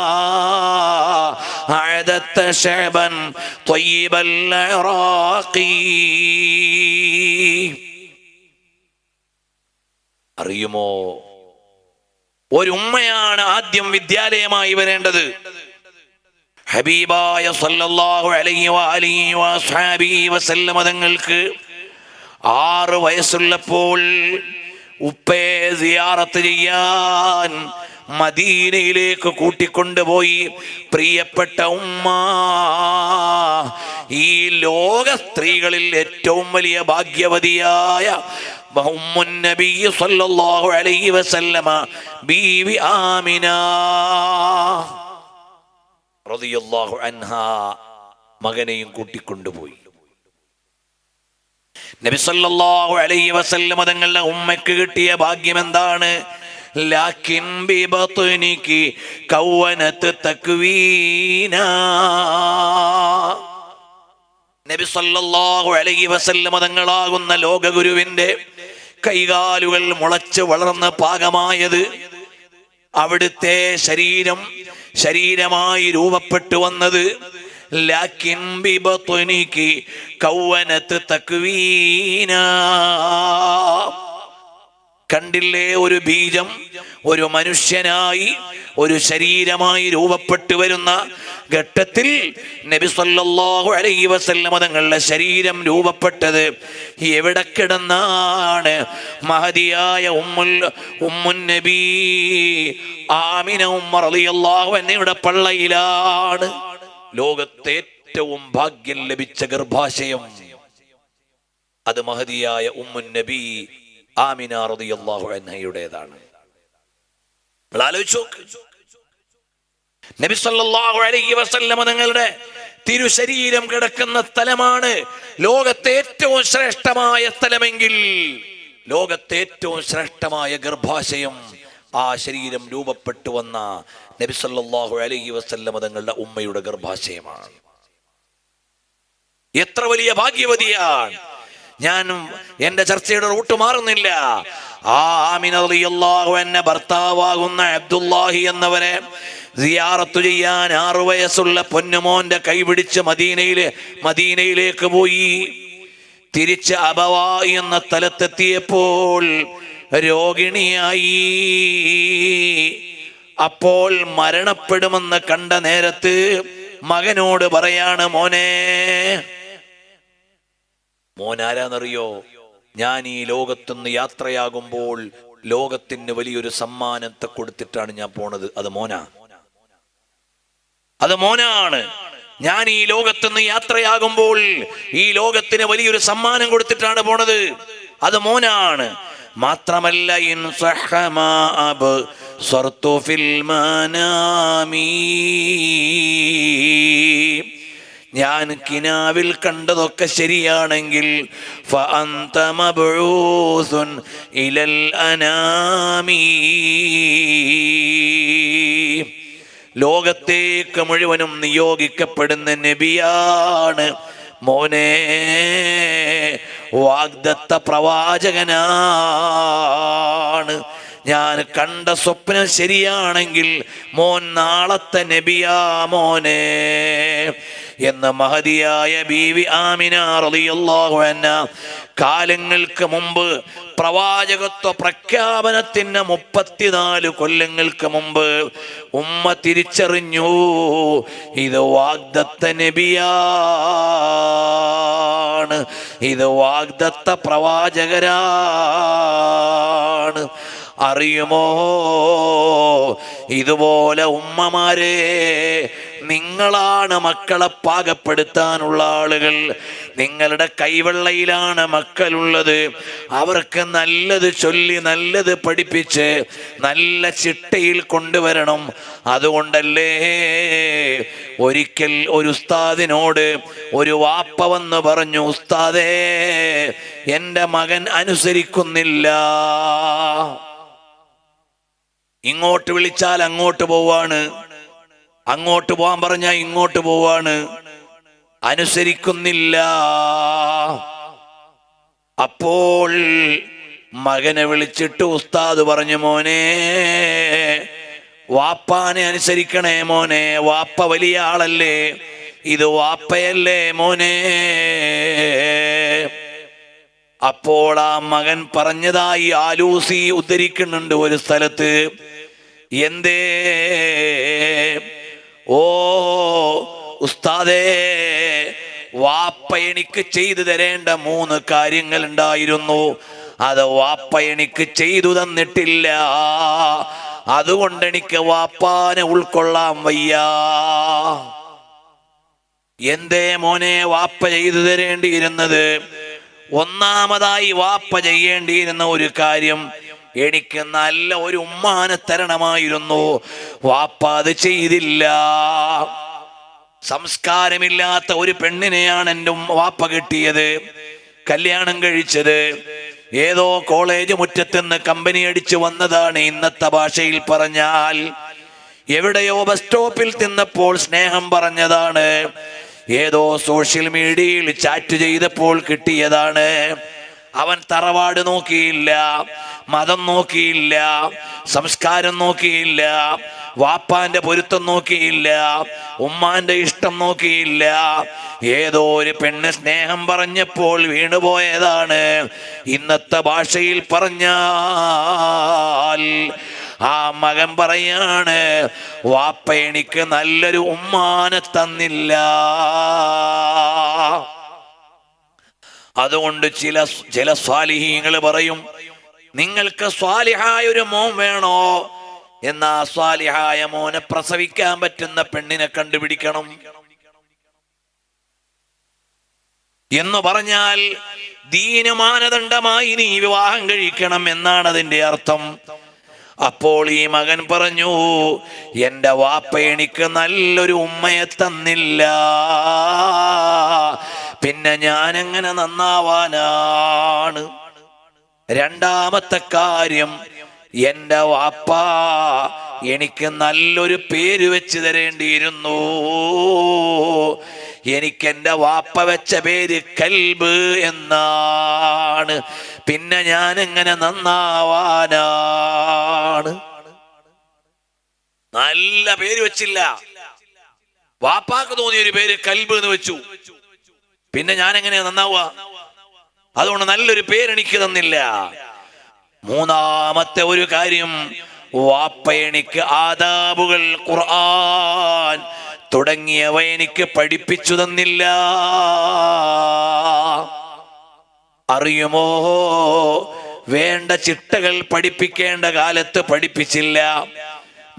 [SPEAKER 1] أعددت شعبا طيب العراق. അറിയുമോ, ഒരു ഉമ്മയാണ് ആദ്യം വിദ്യാലയമായി വരേണ്ടത്. ഹബീബായ സല്ലല്ലാഹു അലൈഹി വഅലിഹി വസല്ലം തങ്ങൾക്ക് 6 വയസ്സുള്ളപ്പോൾ ഉപ്പയെ സിയാറത്ത് ചെയ്യാൻ മദീനയിലേക്ക് കൂട്ടിക്കൊണ്ടുപോയി. പ്രിയപ്പെട്ട ഉമ്മ, ഈ ലോക സ്ത്രീകളിൽ ഏറ്റവും വലിയ ഭാഗ്യവതിയായ ഉമ്മുൻ നബി സല്ലല്ലാഹു അലൈഹി വസല്ലമ ബീവി ആമിന റളിയല്ലാഹു അൻഹാ മകനെയും കൂട്ടിക്കൊണ്ടുപോയി. നബി സല്ലല്ലാഹു അലൈഹി വസല്ലമ തങ്ങളുടെ ഉമ്മയ്ക്ക് കിട്ടിയ ഭാഗ്യം എന്താണ്? ലാകിൻ ബിബത്നികി കവനത് തക്വീന. നബി സല്ലല്ലാഹു അലൈഹി വസല്ലമ തങ്ങളാകുന്ന ലോകഗുരുവിന്റെ കൈകാലുകൾ മുളച്ച് വളർന്ന് പാകമായത്, അവിടുത്തെ ശരീരമായി രൂപപ്പെട്ടു വന്നത് ലാകിൻ ബിബത്നികി കവനത് തക്വീന. കണ്ടില്ലേ, ഒരു ബീജം ഒരു മനുഷ്യനായി ഒരു ശരീരമായി രൂപപ്പെട്ടു വരുന്ന ഘട്ടത്തിൽ നബി സല്ലല്ലാഹു അലൈഹി വസല്ലം തങ്ങളുടെ ശരീരം രൂപപ്പെട്ടത് എവിടെ കിടന്നാണ്? മഹദിയായ ഉമ്മുൻ നബി ആമിന ഉമ്മ റളിയല്ലാഹു അൻഹയുടെ പള്ളയിലാണ്. ലോകത്തെ ഏറ്റവും ഭാഗ്യം ലഭിച്ച ഗർഭാശയം അത് മഹദിയായ ഉമ്മുൻ നബി ആമിന റളിയല്ലാഹു അൻഹയുടേതാണ്. ആലോചിച്ചു, നബി സല്ലല്ലാഹു അലൈഹി വസല്ലം തങ്ങളുടെ തിരുശരീരം കിടക്കുന്ന സ്ഥലമാണ് ലോകത്തെ ഏറ്റവും ശ്രേഷ്ഠമായ സ്ഥലമെങ്കിൽ ലോകത്തെ ഏറ്റവും ശ്രേഷ്ഠമായ ഗർഭാശയം, ആ ശരീരം രൂപപ്പെട്ടു വന്ന നബി സല്ലല്ലാഹു അലൈഹി വസല്ലം തങ്ങളുടെ ഉമ്മയുടെ ഗർഭാശയമാണ്. എത്ര വലിയ ഭാഗ്യവതിയാണ്! ഞാൻ എന്റെ ചർച്ചയുടെ റൂട്ട് മാറുന്നില്ല. ആ ആമിന റളിയല്ലാഹു അൻഹ ഭർത്താവാകുന്ന അബ്ദുല്ലാഹി എന്നവരെ സിയാറത്ത് ചെയ്യാൻ 6 വയസ്സുള്ള പൊന്നുമോന്റെ കൈപിടിച്ച് മദീനയിലേക്ക് പോയി. തിരിച്ച് അബവാ എന്ന സ്ഥലത്തെത്തിയപ്പോൾ രോഗിണിയായി. അപ്പോൾ മരണപ്പെടുമെന്ന് കണ്ട നേരത്ത് മകനോട് പറയാണ്, മോനാരാന്നറിയോ? ഞാൻ ഈ ലോകത്തുനിന്ന് യാത്രയാകുമ്പോൾ ലോകത്തിന് വലിയൊരു സമ്മാനത്തെ കൊടുത്തിട്ടാണ് ഞാൻ പോണത്. അത് മോനാണ്. ഞാൻ ഈ ലോകത്തുനിന്ന് യാത്രയാകുമ്പോൾ ഈ ലോകത്തിന് വലിയൊരു സമ്മാനം കൊടുത്തിട്ടാണ് പോണത്. അത് മോനാണ്. മാത്രമല്ല, ഞാൻ കിനാവിൽ കണ്ടതൊക്കെ ശരിയാണെങ്കിൽ ഫഅന്ത മബ്ഊസുൻ ഇലൽ അനാമി, ലോകത്തേക്ക് മുഴുവനും നിയോഗിക്കപ്പെടുന്ന നബിയാണ് മോനെ, വാഗ്ദത്ത പ്രവാചകനാണ്. ഞാൻ കണ്ട സ്വപ്നം ശരിയാണെങ്കിൽ മോൻ നാളത്തെ നബിയാ മോനെ എന്ന് മഹദിയായ ബീവി ആമിന റളിയല്ലാഹു അൻഹ കാലങ്ങൾക്ക് മുമ്പ്, പ്രവാചകത്വ പ്രഖ്യാപനത്തിന് 34 കൊല്ലങ്ങൾക്ക് മുമ്പ് ഉമ്മ തിരിച്ചറിഞ്ഞു, ഇത് വാഗ്ദത്ത നബിയാണ്, ഇത് വാഗ്ദത്ത പ്രവാചകരാണ്. അറിയുമോ, ഇതുപോലെ ഉമ്മമാരെ, നിങ്ങളാണ് മക്കളെ പാകപ്പെടുത്താനുള്ള ആളുകൾ. നിങ്ങളുടെ കൈവെള്ളയിലാണ് മക്കളുള്ളത്. അവർക്ക് നല്ലത് ചൊല്ലി നല്ലത് പഠിപ്പിച്ച് നല്ല ചിട്ടയിൽ കൊണ്ടുവരണം. അതുകൊണ്ടല്ലേ ഒരിക്കൽ ഒരു ഉസ്താദിനോട് ഒരു വാപ്പ വന്ന് പറഞ്ഞു, ഉസ്താദേ, എൻ്റെ മകൻ അനുസരിക്കുന്നില്ല. ഇങ്ങോട്ട് വിളിച്ചാൽ അങ്ങോട്ട് പോവാണ്, അങ്ങോട്ട് പോവാൻ പറഞ്ഞാൽ ഇങ്ങോട്ട് പോവാണ്, അനുസരിക്കുന്നില്ല. അപ്പോൾ മകനെ വിളിച്ചിട്ട് ഉസ്താദ് പറഞ്ഞു, മോനെ വാപ്പാനെ അനുസരിക്കണേ മോനെ, വാപ്പ വലിയ ആളല്ലേ, ഇത് വാപ്പയല്ലേ മോനെ. അപ്പോൾ ആ മകൻ പറഞ്ഞതായി ആലൂസി ഉദ്ധരിക്കുന്നുണ്ട് ഒരു സ്ഥലത്ത്. എന്തേ? ഓ ഉസ്താദേ, വാപ്പ എനിക്ക് ചെയ്തു തരേണ്ട 3 കാര്യങ്ങൾ ഉണ്ടായിരുന്നു, അത് വാപ്പ എനിക്ക് ചെയ്തു തന്നിട്ടില്ല. അതുകൊണ്ട് എനിക്ക് വാപ്പാനെ ഉൾക്കൊള്ളാൻ വയ്യ. എന്തേ മോനെ വാപ്പ ചെയ്തു തരേണ്ടിയിരുന്നത്? ഒന്നാമതായി വാപ്പ ചെയ്യേണ്ടിയിരുന്ന ഒരു കാര്യം, എനിക്ക് നല്ല ഒരു ഉമ്മാനെ തരണമായിരുന്നു. വാപ്പ അത് ചെയ്തില്ല. സംസ്കാരമില്ലാത്ത ഒരു പെണ്ണിനെയാണ് എൻ്റെ വാപ്പ കിട്ടിയത്, കല്യാണം കഴിച്ചത്. ഏതോ കോളേജ് മുറ്റത്തുനിന്ന് കമ്പനി അടിച്ചു വന്നതാണ്, ഇന്നത്തെ ഭാഷയിൽ പറഞ്ഞാൽ. എവിടെയോ ബസ് സ്റ്റോപ്പിൽ തിന്നപ്പോൾ സ്നേഹം പറഞ്ഞതാണ്, ഏതോ സോഷ്യൽ മീഡിയയിൽ ചാറ്റ് ചെയ്തപ്പോൾ കിട്ടിയതാണ്. അവൻ തറവാട് നോക്കിയില്ല, മതം നോക്കിയില്ല, സംസ്കാരം നോക്കിയില്ല, വാപ്പാന്റെ പൊരുത്തം നോക്കിയില്ല, ഉമ്മാന്റെ ഇഷ്ടം നോക്കിയില്ല. ഏതോ ഒരു പെണ്ണ് സ്നേഹം പറഞ്ഞപ്പോൾ വീണുപോയതാണ്. ഇന്നത്തെ ഭാഷയിൽ പറഞ്ഞാൽ ആ മകൻ പറയാണ്, വാപ്പ എനിക്ക് നല്ലൊരു ഉമ്മാനെ തന്നില്ല. അതുകൊണ്ട് ചില സ്വാലിഹീങ്ങൾ പറയും, നിങ്ങൾക്ക് സ്വാലിഹായ ഒരു മോൻ വേണോ? എന്നാ സ്വാലിഹായ മോനെ പ്രസവിക്കാൻ പറ്റുന്ന പെണ്ണിനെ കണ്ടുപിടിക്കണം എന്ന് പറഞ്ഞാൽ ദീന മാനദണ്ഡമായി നീ വിവാഹം കഴിക്കണം എന്നാണ് അതിന്റെ അർത്ഥം. അപ്പോൾ ഈ മകൻ പറഞ്ഞു, എൻ്റെ വാപ്പ എനിക്ക് നല്ലൊരു ഉമ്മയെ തന്നില്ല, പിന്നെ ഞാനെങ്ങനെ നന്നാവാനാണ്? രണ്ടാമത്തെ കാര്യം, എൻ്റെ വാപ്പ എനിക്ക് നല്ലൊരു പേര് വെച്ച് തരേണ്ടിയിരുന്നു. എനിക്ക് എൻ്റെ വാപ്പ വെച്ച പേര് കൽബ് എന്നാണ്, പിന്നെ ഞാൻ എങ്ങനെ നന്നാവാനാണ്? നല്ല പേര് വെച്ചില്ല, വാപ്പാക്ക് തോന്നിയൊരു പേര് കൽബ് എന്ന് വെച്ചു, പിന്നെ ഞാൻ എങ്ങനെ നന്നാവുക? അതുകൊണ്ട് നല്ലൊരു പേര് എനിക്ക് തന്നില്ല. മൂന്നാമത്തെ ഒരു കാര്യം, വാപ്പ എനിക്ക് ആദാബുകൾ, ഖുർആൻ തുടങ്ങിയവ എനിക്ക് പഠിപ്പിച്ചു തന്നില്ല. അറിയുമോ, വേണ്ട ചിട്ടകൾ പഠിപ്പിക്കേണ്ട കാലത്ത് പഠിപ്പിച്ചില്ല.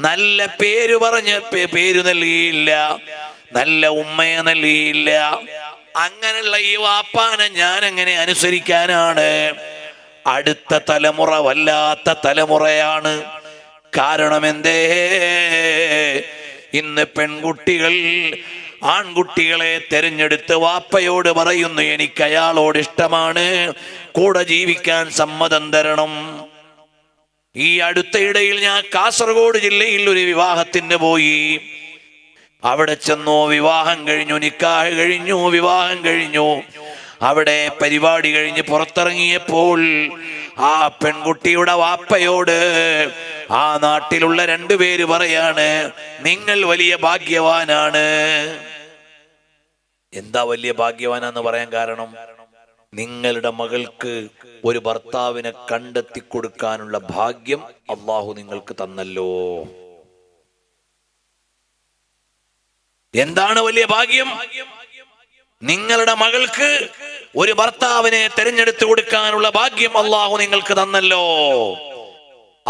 [SPEAKER 1] നല്ല പേര് പറഞ്ഞ് പേര് നൽകിയില്ല, നല്ല ഉമ്മയെ നൽകിയില്ല. അങ്ങനെയുള്ള ഈ വാപ്പാനെ ഞാൻ എങ്ങനെ അനുസരിക്കാനാണ്? അടുത്ത തലമുറ വല്ലാത്ത തലമുറയാണ്. കാരണം എന്തേ? ഇന്ന് പെൺകുട്ടികൾ ആൺകുട്ടികളെ തെരഞ്ഞെടുത്ത് വാപ്പയോട് പറയുന്നു, എനിക്ക് അയാളോട് ഇഷ്ടമാണ്, കൂടെ ജീവിക്കാൻ സമ്മതം തരണം. ഈ അടുത്തയിടയിൽ ഞാൻ കാസർഗോഡ് ജില്ലയിൽ ഒരു വിവാഹത്തിന് പോയി. അവിടെ ചെന്നു, വിവാഹം കഴിഞ്ഞു, നിക്കാഹ് കഴിഞ്ഞു, വിവാഹം കഴിഞ്ഞു. അവിടെ പരിപാടി കഴിഞ്ഞ് പുറത്തിറങ്ങിയപ്പോൾ ആ പെൺകുട്ടിയുടെ വാപ്പയോട് ആ നാട്ടിലുള്ള 2 പേര് പറയാണ്, നിങ്ങൾ വലിയ ഭാഗ്യവാനാണ്. എന്താ വലിയ ഭാഗ്യവാനാന്ന് പറയാൻ കാരണം? നിങ്ങളുടെ മകൾക്ക് ഒരു ഭർത്താവിനെ കണ്ടെത്തി കൊടുക്കാനുള്ള ഭാഗ്യം അള്ളാഹു നിങ്ങൾക്ക് തന്നല്ലോ. എന്താണ് വലിയ ഭാഗ്യം? നിങ്ങളുടെ മകൾക്ക് ഒരു ഭർത്താവിനെ തിരഞ്ഞെടുത്തു കൊടുക്കാനുള്ള ഭാഗ്യം അള്ളാഹു നിങ്ങൾക്ക് തന്നല്ലോ.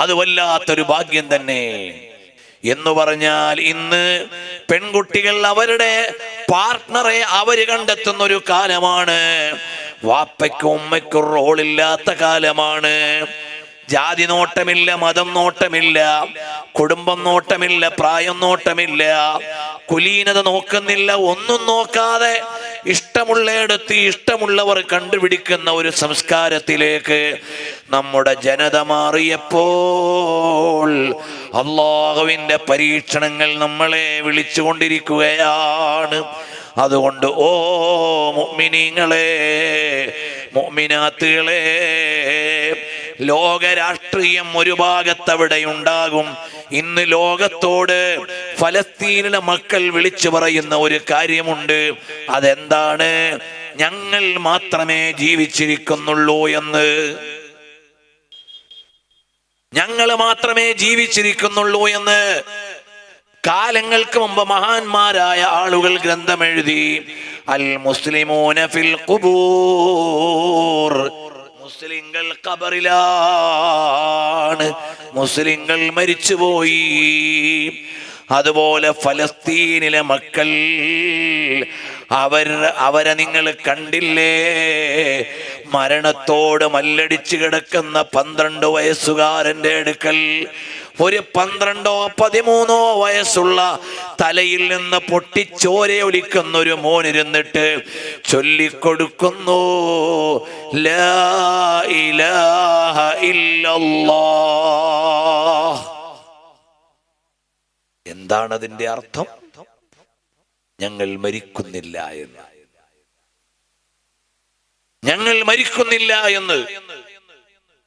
[SPEAKER 1] അത് വല്ലാത്തൊരു ഭാഗ്യം തന്നെ. എന്ന് പറഞ്ഞാൽ ഇന്ന് പെൺകുട്ടികൾ അവരുടെ പാർട്ട്ണറെ അവര് കണ്ടെത്തുന്ന ഒരു കാലമാണ്. വാപ്പയ്ക്കും ഉമ്മയ്ക്കും റോളില്ലാത്ത കാലമാണ്. ജാതി നോട്ടമില്ല, മതം നോട്ടമില്ല, കുടുംബം നോട്ടമില്ല, പ്രായം നോട്ടമില്ല, കുലീനത നോക്കുന്നില്ല. ഒന്നും നോക്കാതെ ഇഷ്ടമുള്ളയിടത്ത് ഇഷ്ടമുള്ളവർ കണ്ടുപിടിക്കുന്ന ഒരു സംസ്കാരത്തിലേക്ക് നമ്മുടെ ജനത മാറിയപ്പോൾ അല്ലാഹുവിന്റെ പരീക്ഷണങ്ങൾ നമ്മളെ വിളിച്ചുകൊണ്ടിരിക്കുകയാണ്. അതുകൊണ്ട് ഓ മുഅ്മിനീങ്ങളെ, മുഅ്മിനാത്തുകളെ, ലോക രാഷ്ട്രീയം ഒരു ഭാഗത്തവിടെ ഉണ്ടാകും. ഇന്ന് ലോകത്തോട് ഫലസ്തീനിലെ മക്കൾ വിളിച്ചു പറയുന്ന ഒരു കാര്യമുണ്ട്. അതെന്താണ്? ഞങ്ങൾ മാത്രമേ ജീവിച്ചിരിക്കുന്നുള്ളൂ എന്ന്. ഞങ്ങൾ മാത്രമേ ജീവിച്ചിരിക്കുന്നുള്ളൂ എന്ന്. കാലങ്ങൾക്ക് മുമ്പ് മഹാന്മാരായ ആളുകൾ ഗ്രന്ഥമെഴുതി. അൽ മുസ്ലിമൂന ഫിൽ ഖുബൂർ. മുസ്ലിങ്ങൾ ഖബറിലാണ്, മുസ്ലിങ്ങൾ മരിച്ചുപോയി. അതുപോലെ ഫലസ്തീനിലെ മക്കൾ, അവരെ നിങ്ങൾ കണ്ടില്ലേ? മരണത്തോട് മല്ലടിച്ച് കിടക്കുന്ന 12 വയസ്സുകാരന്റെ അടുക്കൽ ഒരു 12ഓ 13ഓ വയസ്സുള്ള തലയിൽ നിന്ന് പൊട്ടിച്ചോരയൊലിക്കുന്ന ഒരു മോനിരുന്നിട്ട് ചൊല്ലിക്കൊടുക്കുന്നു, ലാ ഇലാഹ ഇല്ലല്ലാഹ്. എന്താണ് അതിന്റെ അർത്ഥം? ഞങ്ങൾ മരിക്കുന്നില്ല എന്ന്. ഞങ്ങൾ മരിക്കുന്നില്ല എന്ന്.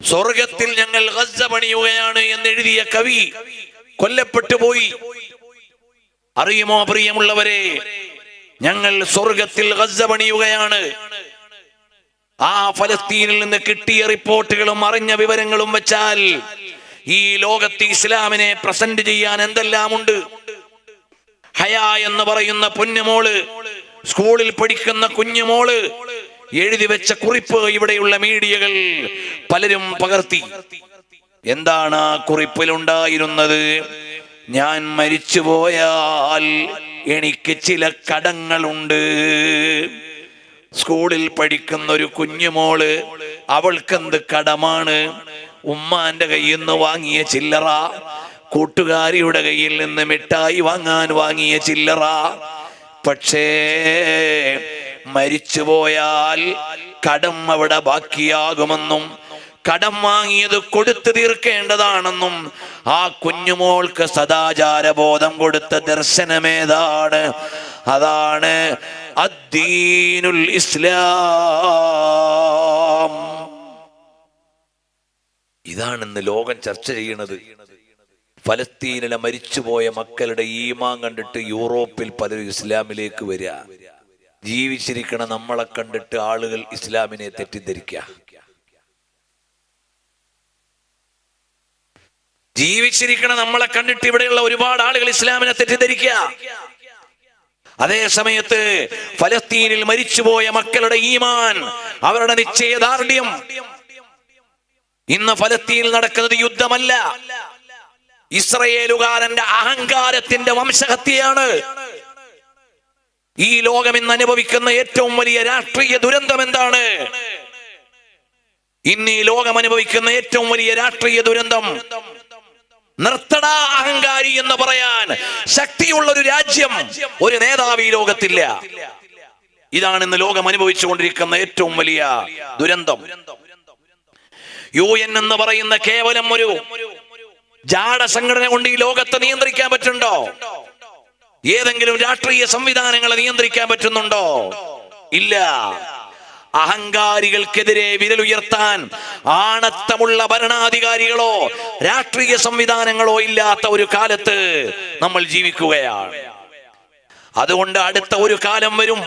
[SPEAKER 1] സ്വർഗത്തിൽ ഞങ്ങൾ ഗസ്സ പണിയുകയാണ് എന്നെഴുതിയ കവി കൊല്ലപ്പെട്ടു പോയി. അറിയുമോ പ്രിയമുള്ളവരെ? ഞങ്ങൾ സ്വർഗത്തിൽ ഗസ്സ പണിയുകയാണ്. ആ ഫലസ്തീനിൽ നിന്ന് കിട്ടിയ റിപ്പോർട്ടുകളും അറിഞ്ഞ വിവരങ്ങളും വെച്ചാൽ ഈ ലോകത്ത് ഇസ്ലാമിനെ പ്രസന്റ് ചെയ്യാൻ എന്തെല്ലാമുണ്ട്. ഹയ എന്ന് പറയുന്ന പൊന്നുമോള്, സ്കൂളിൽ പഠിക്കുന്ന കുഞ്ഞുമോള് എഴുതി വെച്ച കുറിപ്പ് ഇവിടെയുള്ള മീഡിയകൾ പലരും പകർത്തി. എന്താണ് ആ കുറിപ്പിലുണ്ടായിരുന്നത്? ഞാൻ മരിച്ചുപോയാൽ എനിക്ക് ചില കടങ്ങളുണ്ട്. സ്കൂളിൽ പഠിക്കുന്ന ഒരു കുഞ്ഞുമോള്, അവൾക്കെന്ത് കടമാണ്? ഉമ്മാന്റെ കയ്യിൽ നിന്ന് വാങ്ങിയ ചില്ലറ, കൂട്ടുകാരിയുടെ കയ്യിൽ നിന്ന് മിഠായി വാങ്ങാൻ വാങ്ങിയ ചില്ലറ. പക്ഷേ മരിച്ചുപോയാൽ കടം അവിടെ ബാക്കിയാകുമെന്നും കടം വാങ്ങിയത് കൊടുത്തു തീർക്കേണ്ടതാണെന്നും ആ കുഞ്ഞുമോൾക്ക് സദാചാരബോധം കൊടുത്ത ദർശനമേതാണ്? അതാണ് അദ്ദീനുൽ ഇസ്ലാം. ഇതാണിന്ന് ലോകം ചർച്ച ചെയ്യുന്നത്. ഫലസ്തീനിലെ മരിച്ചുപോയ മക്കളുടെ ഈമാൻ കണ്ടിട്ട് യൂറോപ്പിൽ പലരും ഇസ്ലാമിലേക്ക് വരിക. ജീവിച്ചിരിക്കണ നമ്മളെ കണ്ടിട്ട് ആളുകൾ ഇസ്ലാമിനെ തെറ്റിദ്ധരിക്കുക. ജീവിച്ചിരിക്കണ നമ്മളെ കണ്ടിട്ട് ഇവിടെയുള്ള ഒരുപാട് ആളുകൾ ഇസ്ലാമിനെ തെറ്റിദ്ധരിക്കുക. അതേ സമയത്ത് ഫലസ്തീനിൽ മരിച്ചുപോയ മക്കളുടെ ഈമാൻ, അവരുടെ നിശ്ചയദാർഢ്യം. ഇന്ന് ഫലസ്തീനിൽ നടക്കുന്നത് യുദ്ധമല്ല, ഇസ്രയേലുകാരന്റെ അഹങ്കാരത്തിന്റെ വംശഹത്യയാണ്. ഈ ലോകം ഇന്ന് അനുഭവിക്കുന്ന ഏറ്റവും വലിയ രാഷ്ട്രീയ ദുരന്തം എന്താണ്? ഇന്ന് ഈ ലോകം അനുഭവിക്കുന്ന ഏറ്റവും വലിയ രാഷ്ട്രീയ ദുരന്തം, നിർത്തടാ അഹങ്കാരി എന്ന് പറയാൻ ശക്തിയുള്ള ഒരു രാജ്യം, ഒരു നേതാവ് ഈ ലോകത്തില്ല. ഇതാണ് ഇന്ന് ലോകം അനുഭവിച്ചുകൊണ്ടിരിക്കുന്ന ഏറ്റവും വലിയ ദുരന്തം. UN എന്ന് പറയുന്ന കേവലം ഒരു ജാട സംഘടന കൊണ്ട് ഈ ലോകത്തെ നിയന്ത്രിക്കാൻ പറ്റുന്നുണ്ടോ? ഏതെങ്കിലും രാഷ്ട്രീയ സംവിധാനങ്ങളെ നിയന്ത്രിക്കാൻ പറ്റുന്നുണ്ടോ? ഇല്ല. അഹങ്കാരികൾക്കെതിരെ വിരലുയർത്താൻ ആണത്തമുള്ള ഭരണാധികാരികളോ രാഷ്ട്രീയ സംവിധാനങ്ങളോ ഇല്ലാത്ത ഒരു കാലത്ത് നമ്മൾ ജീവിക്കുകയാണ്. അതുകൊണ്ട് അടുത്ത ഒരു കാലം വരും,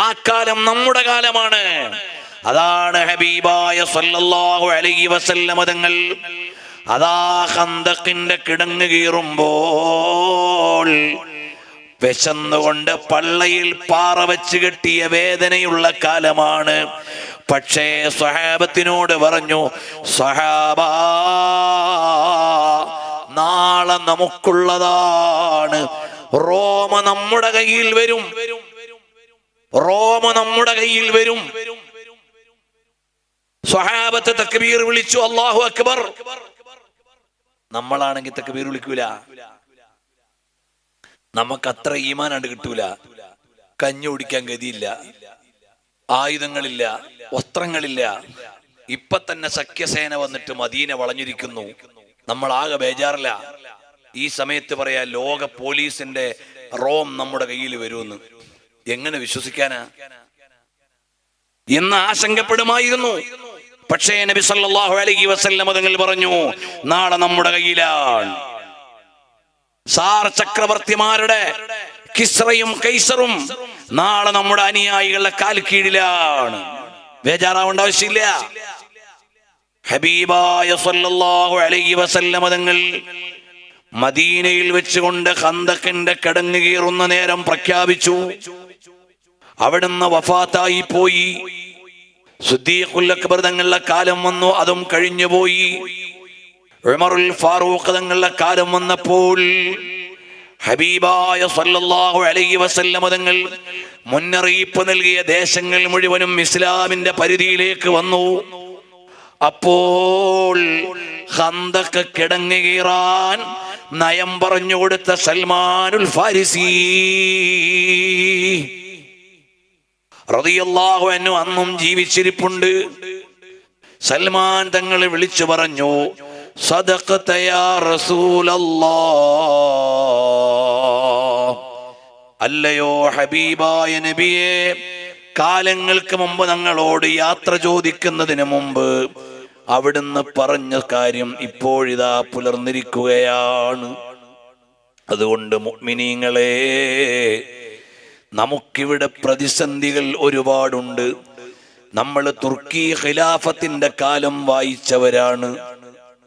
[SPEAKER 1] ആ കാലം നമ്മുടെ കാലമാണ്. അതാണ് ഹബീബായ സല്ലല്ലാഹു അലൈഹി വസല്ലം തങ്ങൾ അതാ ഖന്തഖിന്റെ കിടങ്ങ് കീറുമ്പോൾ വിശന്നുകൊണ്ട് പള്ളയിൽ പാറ വെച്ച് കെട്ടിയ വേദനയുള്ള കാലമാണ്. പക്ഷേ സ്വഹാബത്തിനോട് പറഞ്ഞു, സ്വഹാബാ, നാളെ നമുക്കുള്ളതാണ്. റോമ നമ്മുടെ കയ്യിൽ വരും, റോമ നമ്മുടെ കയ്യിൽ വരും. സ്വഹാബത്ത് തക്ബീർ വിളിച്ചു, അല്ലാഹു അക്ബർ. നമ്മളാണെങ്കിൽ തക്ബീർ വിളിക്കൂല. നമുക്ക് അത്ര ഈമാനാണ്ട് കിട്ടൂല. കഞ്ഞി കുടിക്കാൻ ഗതിയില്ല, ആയുധങ്ങളില്ല, വസ്ത്രങ്ങളില്ല. ഇപ്പൊ തന്നെ സഖ്യസേന വന്നിട്ട് മദീന വളഞ്ഞിരിക്കുന്നു. നമ്മൾ ആകെ ബേജാറില്ല. ഈ സമയത്ത് പറയാ ലോക പോലീസിന്റെ റോം നമ്മുടെ കയ്യിൽ വരുമെന്ന്. എങ്ങനെ വിശ്വസിക്കാനാ? എന്ന് ആശങ്കപ്പെടുമായിരുന്നു. പക്ഷേ നബി സല്ലല്ലാഹു അലൈഹി വസല്ലം തങ്ങൾ പറഞ്ഞു, നാളെ നമ്മുടെ കയ്യിലാണ്. സാർ ചക്രവർത്തിമാരുടെ കിസ്റയും കൈസറും നാളെ നമ്മുടെ അനുയായികളുടെ കാൽ കീഴിലാണ്. ബേജാറാവേണ്ട ആവശ്യമില്ല. ഹബീബായ സല്ലല്ലാഹു അലൈഹി വസല്ലം തങ്ങൾ മദീനയിൽ വെച്ചുകൊണ്ട് ഖന്തക്കിന്റെ കിടങ്ങ് കീറുന്ന നേരം പ്രഖ്യാപിച്ചു. അവിടുന്ന് വഫാത്തായി പോയി. സിദ്ദീഖുൽ അക്ബർ തങ്ങളുടെ കാലം വന്നു, അതും കഴിഞ്ഞുപോയി. ഉമറുൽ ഫാറൂഖ് തങ്ങളുടെ കാലം വന്നപ്പോൾ ഹബീബായ സല്ലല്ലാഹു അലൈഹി വസല്ലം തങ്ങൾ മുന്നറിയിപ്പ് നൽകിയ ദേശങ്ങൾ മുഴുവനും ഇസ്ലാമിന്റെ പരിധിയിലേക്ക് വന്നു. അപ്പോൾ ഖന്തക്ക് കിടങ്ങ് കീറാൻ നയം പറഞ്ഞു കൊടുത്ത സൽമാനുൽ ഫാരിസി റളിയല്ലാഹു അൻഹു അന്നും ജീവിച്ചിരിപ്പുണ്ട്. സൽമാൻ തങ്ങൾ വിളിച്ചു പറഞ്ഞു, സദഖത യാ റസൂലല്ലാഹ്, അല്ലയോ ഹബീബായ നബിയേ, കാലങ്ങൾക്ക് മുമ്പ് ഞങ്ങളോട് യാത്ര ചോദിക്കുന്നതിന് മുമ്പ് അവിടുന്ന് പറഞ്ഞ കാര്യം ഇപ്പോഴിതാ പുലർന്നിരിക്കുകയാണ്. അതുകൊണ്ട് മുഅ്മിനീങ്ങളെ, നമുക്കിവിടെ പ്രതിസന്ധികൾ ഒരുപാടുണ്ട്. നമ്മൾ തുർക്കി ഖിലാഫത്തിന്റെ കാലം വായിച്ചവരാണ്,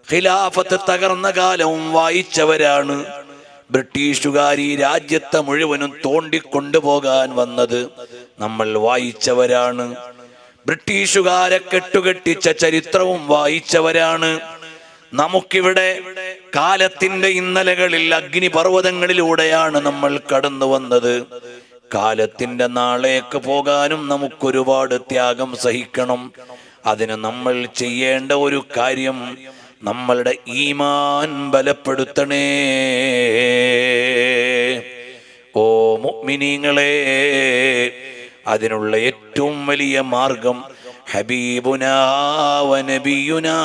[SPEAKER 1] ഖിലാഫത്ത് തകർന്ന കാലവും വായിച്ചവരാണ്. ബ്രിട്ടീഷുകാർ ഈ രാജ്യത്തെ മുഴുവനും തോണ്ടിക്കൊണ്ടുപോകാൻ വന്നത് നമ്മൾ വായിച്ചവരാണ്. ബ്രിട്ടീഷുകാരെ കെട്ടുകെട്ടിച്ച ചരിത്രവും വായിച്ചവരാണ്. നമുക്കിവിടെ കാലത്തിന്റെ ഇന്നലകളിൽ അഗ്നിപർവ്വതങ്ങളിലൂടെയാണ് നമ്മൾ കടന്നു വന്നത്. കാലത്തിന്റെ നാളേക്ക് പോകാനും നമുക്കൊരുപാട് ത്യാഗം സഹിക്കണം. അതിന് നമ്മൾ ചെയ്യേണ്ട ഒരു കാര്യം, നമ്മളുടെ ഈമാൻ ബലപ്പെടുത്തണേ. ഓ മുഅ്മിനീങ്ങളെ, അതിനുള്ള ഏറ്റവും വലിയ മാർഗം ഹബീബുനാ വ നബിയുനാ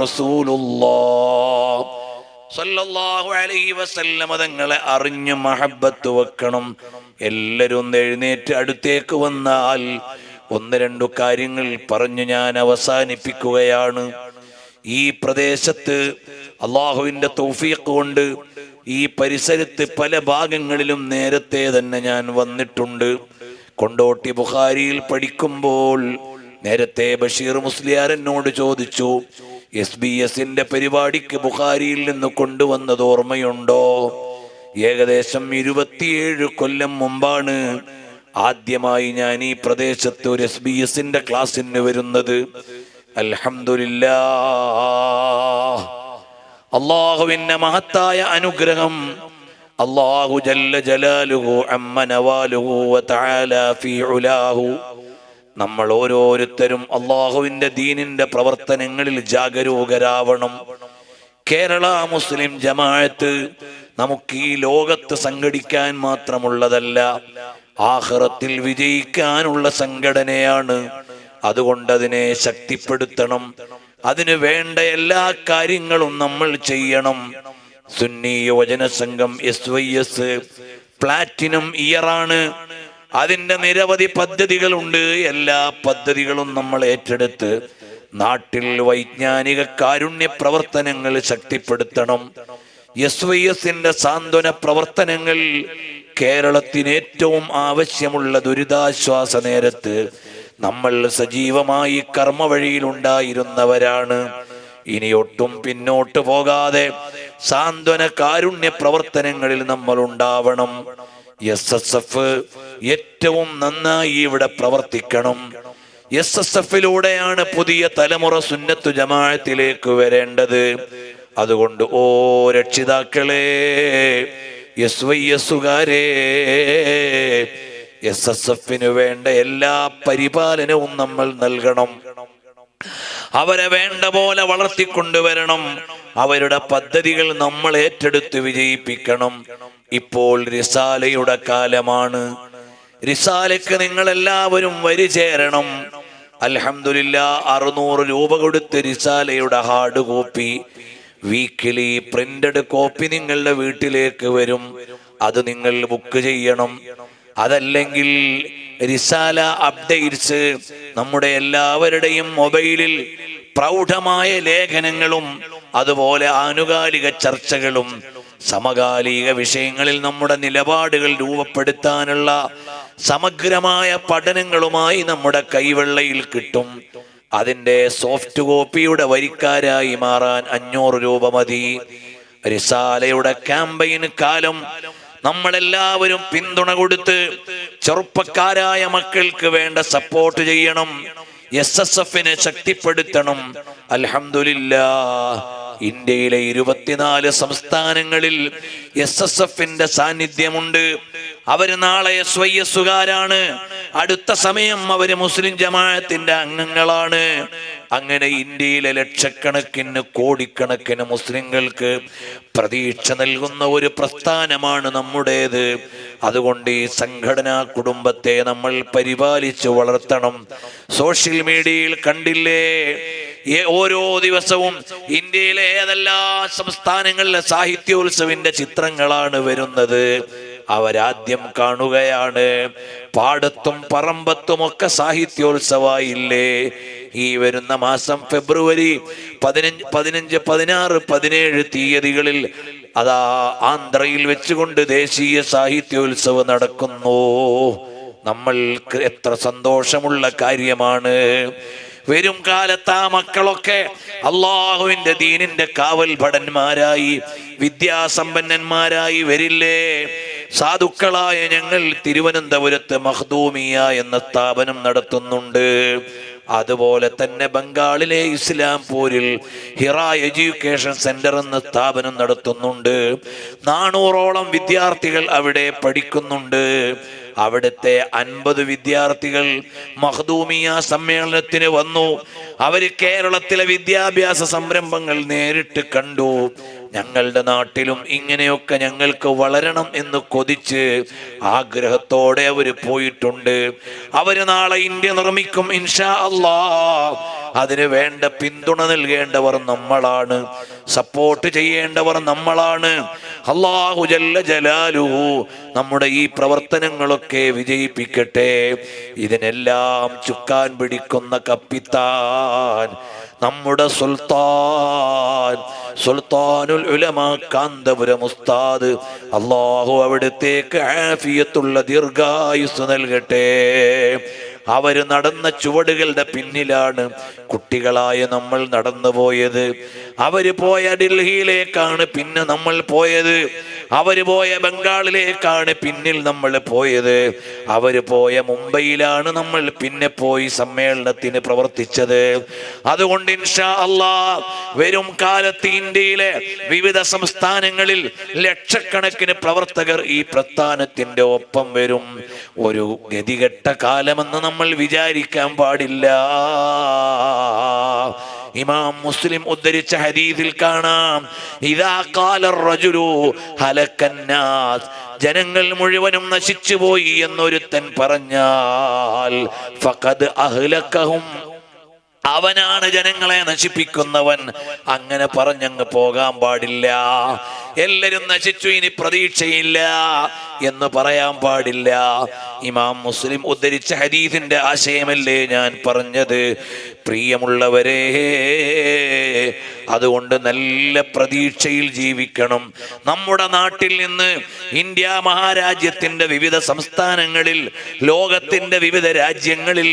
[SPEAKER 1] റസൂലുള്ളാഹ് സല്ലല്ലാഹു അലൈഹി വസല്ലം തങ്ങളെ അറിഞ്ഞ് മഹബ്ബത്ത് വെക്കണം. എല്ലാവരും എഴുന്നേറ്റ് അടുത്തേക്ക് വന്നാൽ ഒന്ന് രണ്ടു കാര്യങ്ങൾ പറഞ്ഞു ഞാൻ അവസാനിപ്പിക്കുകയാണ്. ഈ പ്രദേശത്ത് അള്ളാഹുവിന്റെ തൗഫീഖ് കൊണ്ട് ഈ പരിസരത്ത് പല ഭാഗങ്ങളിലും നേരത്തെ തന്നെ ഞാൻ വന്നിട്ടുണ്ട്. കൊണ്ടോട്ടി ബുഖാരിയിൽ പഠിക്കുമ്പോൾ നേരത്തെ ബഷീർ മുസ്ലിയാർ എന്നോട് ചോദിച്ചു, SBS പരിപാടിക്ക് ബുഖാരിയിൽ നിന്ന് കൊണ്ടുവന്നത് ഓർമ്മയുണ്ടോ? ഏകദേശം 27 കൊല്ലം മുമ്പാണ് ആദ്യമായി ഞാൻ ഈ പ്രദേശത്ത് ഒരു SBS ക്ലാസ്സിന് വരുന്നത്. അൽഹംദുലില്ലാഹ്, അല്ലാഹുവിന്റെ മഹത്തായ അനുഗ്രഹം. അല്ലാഹു ജല്ല ജലാലുഹു അമ്മ നവാലുഹു വ തആല ഫീ ഉലാഹു. നമ്മൾ ഓരോരുത്തരും അല്ലാഹുവിന്റെ ദീനിന്റെ പ്രവർത്തനങ്ങളിൽ ജാഗരൂകരാവണം. കേരള മുസ്ലിം ജമാഅത്ത് നമുക്ക് ഈ ലോകത്ത് സംഘടിക്കാൻ മാത്രമുള്ളതല്ല, ആഖിറത്തിൽ വിജയിക്കാനുള്ള സംഘടനയാണ്. അതുകൊണ്ട് അതിനെ ശക്തിപ്പെടുത്തണം. അതിനു വേണ്ട എല്ലാ കാര്യങ്ങളും നമ്മൾ ചെയ്യണം. സുന്നി യുവജന സംഘം SYS പ്ലാറ്റിനം ഇയറാണ്. അതിന്റെ നിരവധി പദ്ധതികളുണ്ട്. എല്ലാ പദ്ധതികളും നമ്മൾ ഏറ്റെടുത്ത് നാട്ടിൽ വൈജ്ഞാനിക കാരുണ്യ പ്രവർത്തനങ്ങൾ ശക്തിപ്പെടുത്തണം. SYS സാന്ത്വന പ്രവർത്തനങ്ങൾ കേരളത്തിന് ഏറ്റവും ആവശ്യമുള്ള ദുരിതാശ്വാസ നേരത്ത് നമ്മൾ സജീവമായി കർമ്മ വഴിയിലുണ്ടായിരുന്നവരാണ്. ഇനി ഒട്ടും പിന്നോട്ട് പോകാതെ സാന്ത്വന കാരുണ്യ പ്രവർത്തനങ്ങളിൽ നമ്മൾ ഉണ്ടാവണം. SSF ഏറ്റവും നന്നായി ഇവിടെ പ്രവർത്തിക്കണം. SSFിലൂടെയാണ് പുതിയ തലമുറ സുന്നത്തു ജമാഅത്തിലേക്ക് വരേണ്ടത്. അതുകൊണ്ട് ഓ രക്ഷിതാക്കളെ, SYSകാരെ, SSFന് വേണ്ട എല്ലാ പരിപാലനവും നമ്മൾ നൽകണം. അവരെ വേണ്ട പോലെ വളർത്തിക്കൊണ്ടുവരണം. അവരുടെ പദ്ധതികൾ നമ്മൾ ഏറ്റെടുത്ത് വിജയിപ്പിക്കണം. ഇപ്പോൾ റിസാലയുടെ കാലമാണ്. റിസാലയ്ക്ക് നിങ്ങൾ എല്ലാവരും വരി ചേരണം. അൽഹംദുലില്ലാഹ്, 600 രൂപ കൊടുത്ത് റിസാലയുടെ hard copy, weekly printed copy നിങ്ങളുടെ വീട്ടിലേക്ക് വരും. അത് നിങ്ങൾ ബുക്ക് ചെയ്യണം. അതല്ലെങ്കിൽ റിസാല അപ്ഡേറ്റ്സ് നമ്മുടെ എല്ലാവരുടെയും മൊബൈലിൽ പ്രൗഢമായ ലേഖനങ്ങളും അതുപോലെ ആനുകാലിക ചർച്ചകളും സമകാലിക വിഷയങ്ങളിൽ നമ്മുടെ നിലപാടുകൾ രൂപപ്പെടുത്താനുള്ള സമഗ്രമായ പഠനങ്ങളുമായി നമ്മുടെ കൈവെള്ളയിൽ കിട്ടും. അതിൻ്റെ സോഫ്റ്റ് കോപ്പിയുടെ വരിക്കാരായി മാറാൻ 500 രൂപ മതി. റിസാലയുടെ ക്യാമ്പയിൻ കാലം നമ്മളെല്ലാവരും പിന്തുണ കൊടുത്ത് ചെറുപ്പക്കാരായ മക്കൾക്ക് വേണ്ട സപ്പോർട്ട് ചെയ്യണം. SSFനെ ശക്തിപ്പെടുത്തണം. അൽഹംദുലില്ലാഹ്, ഇന്ത്യയിലെ 24 സംസ്ഥാനങ്ങളിൽ SSFന്റെ സാന്നിധ്യമുണ്ട്. അവര് നാളെ SYSകാരാണ്, അടുത്ത സമയം അവര് മുസ്ലിം ജമാഅത്തിന്റെ അംഗങ്ങളാണ്. അങ്ങനെ ഇന്ത്യയിലെ ലക്ഷക്കണക്കിന് കോടിക്കണക്കിന് മുസ്ലിങ്ങൾക്ക് പ്രതീക്ഷ നൽകുന്ന ഒരു പ്രസ്ഥാനമാണ് നമ്മുടേത്. അതുകൊണ്ട് ഈ സംഘടനാ കുടുംബത്തെ നമ്മൾ പരിപാലിച്ചു വളർത്തണം. സോഷ്യൽ മീഡിയയിൽ കണ്ടില്ലേ, ഓരോ ദിവസവും ഇന്ത്യയിലെ ഏതെല്ലാം സംസ്ഥാനങ്ങളിലെ സാഹിത്യോത്സവിന്റെ ചിത്രങ്ങളാണ് വരുന്നത്. അവരാദ്യം കാണുകയാണ്. പാടത്തും പറമ്പത്തും ഒക്കെ സാഹിത്യോത്സവമായില്ലേ? ഈ വരുന്ന മാസം ഫെബ്രുവരി 15, 16, 17 തീയതികളിൽ അതാ ആന്ധ്രയിൽ വെച്ചുകൊണ്ട് ദേശീയ സാഹിത്യോത്സവം നടക്കുന്നു. നമ്മൾക്ക് എത്ര സന്തോഷമുള്ള കാര്യമാണ്. വരും കാലത്ത് ആ മക്കളൊക്കെ അള്ളാഹുവിന്റെ ദീനിന്റെ കാവൽ ഭടന്മാരായി വിദ്യാസമ്പന്നന്മാരായി വരില്ലേ? സാധുക്കളായ ഞങ്ങൾ തിരുവനന്തപുരത്ത് മഖ്ദൂമിയ എന്ന സ്ഥാപനം നടത്തുന്നുണ്ട്. അതുപോലെ തന്നെ ബംഗാളിലെ ഇസ്ലാംപൂരിൽ ഹിറ എഡ്യൂക്കേഷൻ സെന്റർ എന്ന സ്ഥാപനം നടത്തുന്നുണ്ട്. 400ഓളം വിദ്യാർത്ഥികൾ അവിടെ പഠിക്കുന്നുണ്ട്. അവിടുത്തെ 50 വിദ്യാർത്ഥികൾ മഖ്ദൂമിയ സമ്മേളനത്തിന് വന്നു. അവര് കേരളത്തിലെ വിദ്യാഭ്യാസ സംരംഭങ്ങൾ നേരിട്ട് കണ്ടു. ഞങ്ങളുടെ നാട്ടിലും ഇങ്ങനെയൊക്കെ ഞങ്ങൾക്ക് വളരണം എന്ന് കൊതിച്ച് ആഗ്രഹത്തോടെ അവര് പോയിട്ടുണ്ട്. അവര് നാളെ ഇന്ത്യ നിർമ്മിക്കും ഇൻഷാ അല്ലാഹ്. അതിന് വേണ്ട പിന്തുണ നൽകേണ്ടവർ നമ്മളാണ്, സപ്പോർട്ട് ചെയ്യേണ്ടവർ നമ്മളാണ്. അല്ലാഹു ജല്ല ജലാലുഹു നമ്മുടെ ഈ പ്രവർത്തനങ്ങളൊക്കെ വിജയിപ്പിക്കട്ടെ. ഇതിനെല്ലാം ചുക്കാൻ പിടിക്കുന്ന കപ്പിത്താൻ നമ്മുടെ സുൽത്താനുൽ ഉലമാ കാന്തപുരം ഉസ്താദ്, അല്ലാഹു അവിടുത്തേക്ക് ആഫിയത്തുള്ള ദീർഘായുസ് നൽകട്ടെ. അവര് നടന്ന ചുവടുകളുടെ പിന്നിലാണ് കുട്ടികളായ നമ്മൾ നടന്നു പോയത്. അവര് പോയ ഡൽഹിയിലേക്കാണ് പിന്നെ നമ്മൾ പോയത്. അവര് പോയ ബംഗാളിലേക്കാണ് പിന്നിൽ നമ്മൾ പോയത്. അവര് പോയ മുംബൈയിലാണ് നമ്മൾ പിന്നെ പോയി സമ്മേളനത്തിന് പ്രവർത്തിച്ചത്. അതുകൊണ്ട് ഇൻഷാ അല്ലാഹ് വരും കാലത്ത് ഇന്ത്യയിലെ വിവിധ സംസ്ഥാനങ്ങളിൽ ലക്ഷക്കണക്കിന് പ്രവർത്തകർ ഈ പ്രസ്ഥാനത്തിന്റെ ഒപ്പം വരും. ഒരു ഗതികെട്ട കാലമെന്ന് നമ്മൾ വിചാരിക്കാൻ പാടില്ല. ഇമാം മുസ്ലിം ഉദ്ധരിച്ച ഹദീസിൽ കാണാം, ഇദാ ഖാല റജുലു ഹലക്കന്നാസ്, ജനങ്ങൾ മുഴുവനും നശിച്ചു പോയി എന്നൊരുത്തൻ പറഞ്ഞാൽ ഫഖദ് അഹ്ലകഹും, അവനാണ് ജനങ്ങളെ നശിപ്പിക്കുന്നവൻ. അങ്ങനെ പറഞ്ഞങ്ങ് പോകാൻ പാടില്ല. എല്ലാരും നശിച്ചു, ഇനി പ്രതീക്ഷയില്ല എന്ന് പറയാൻ പാടില്ല. ഇമാം മുസ്ലിം ഉദ്ധരിച്ച ഹദീസിന്റെ ആശയമല്ലേ ഞാൻ പറഞ്ഞത്? പ്രിയമുള്ളവരെ, അതുകൊണ്ട് നല്ല പ്രതീക്ഷയിൽ ജീവിക്കണം. നമ്മുടെ നാട്ടിൽ നിന്ന് ഇന്ത്യ മഹാരാജ്യത്തിന്റെ വിവിധ സംസ്ഥാനങ്ങളിൽ, ലോകത്തിന്റെ വിവിധ രാജ്യങ്ങളിൽ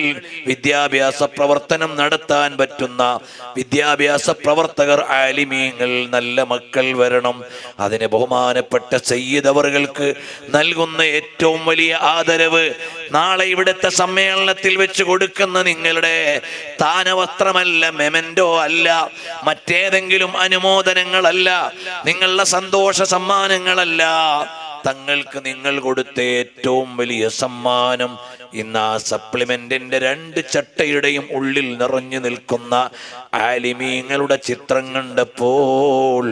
[SPEAKER 1] വിദ്യാഭ്യാസ പ്രവർത്തനം നടത്താൻ പറ്റുന്ന വിദ്യാഭ്യാസ പ്രവർത്തകർ, ആലിമീങ്ങൾ, നല്ല മക്കൾ വരണം. അതിന് ബഹുമാനപ്പെട്ട സയ്യിദ് അവർക്ക് നൽകുന്ന ഏറ്റവും വലിയ ആദരവ് നാളെ ഇവിടുത്തെ സമ്മേളനത്തിൽ വെച്ച് കൊടുക്കുന്ന നിങ്ങളുടെ സ്ഥാനവസ്ത്രമല്ല, മെമന്റോ അല്ല, മറ്റേതെങ്കിലും അനുമോദനങ്ങളല്ല, നിങ്ങളുടെ സന്തോഷ സമ്മാനങ്ങളല്ല. തങ്ങൾക്ക് നിങ്ങൾ കൊടുത്ത ഏറ്റവും വലിയ സമ്മാനം ഇന്ന് ആ സപ്ലിമെന്റിന്റെ 2 ചട്ടയുടെയും ഉള്ളിൽ നിറഞ്ഞു നിൽക്കുന്ന ആലിമീങ്ങളുടെ ചിത്രം കണ്ടപ്പോൾ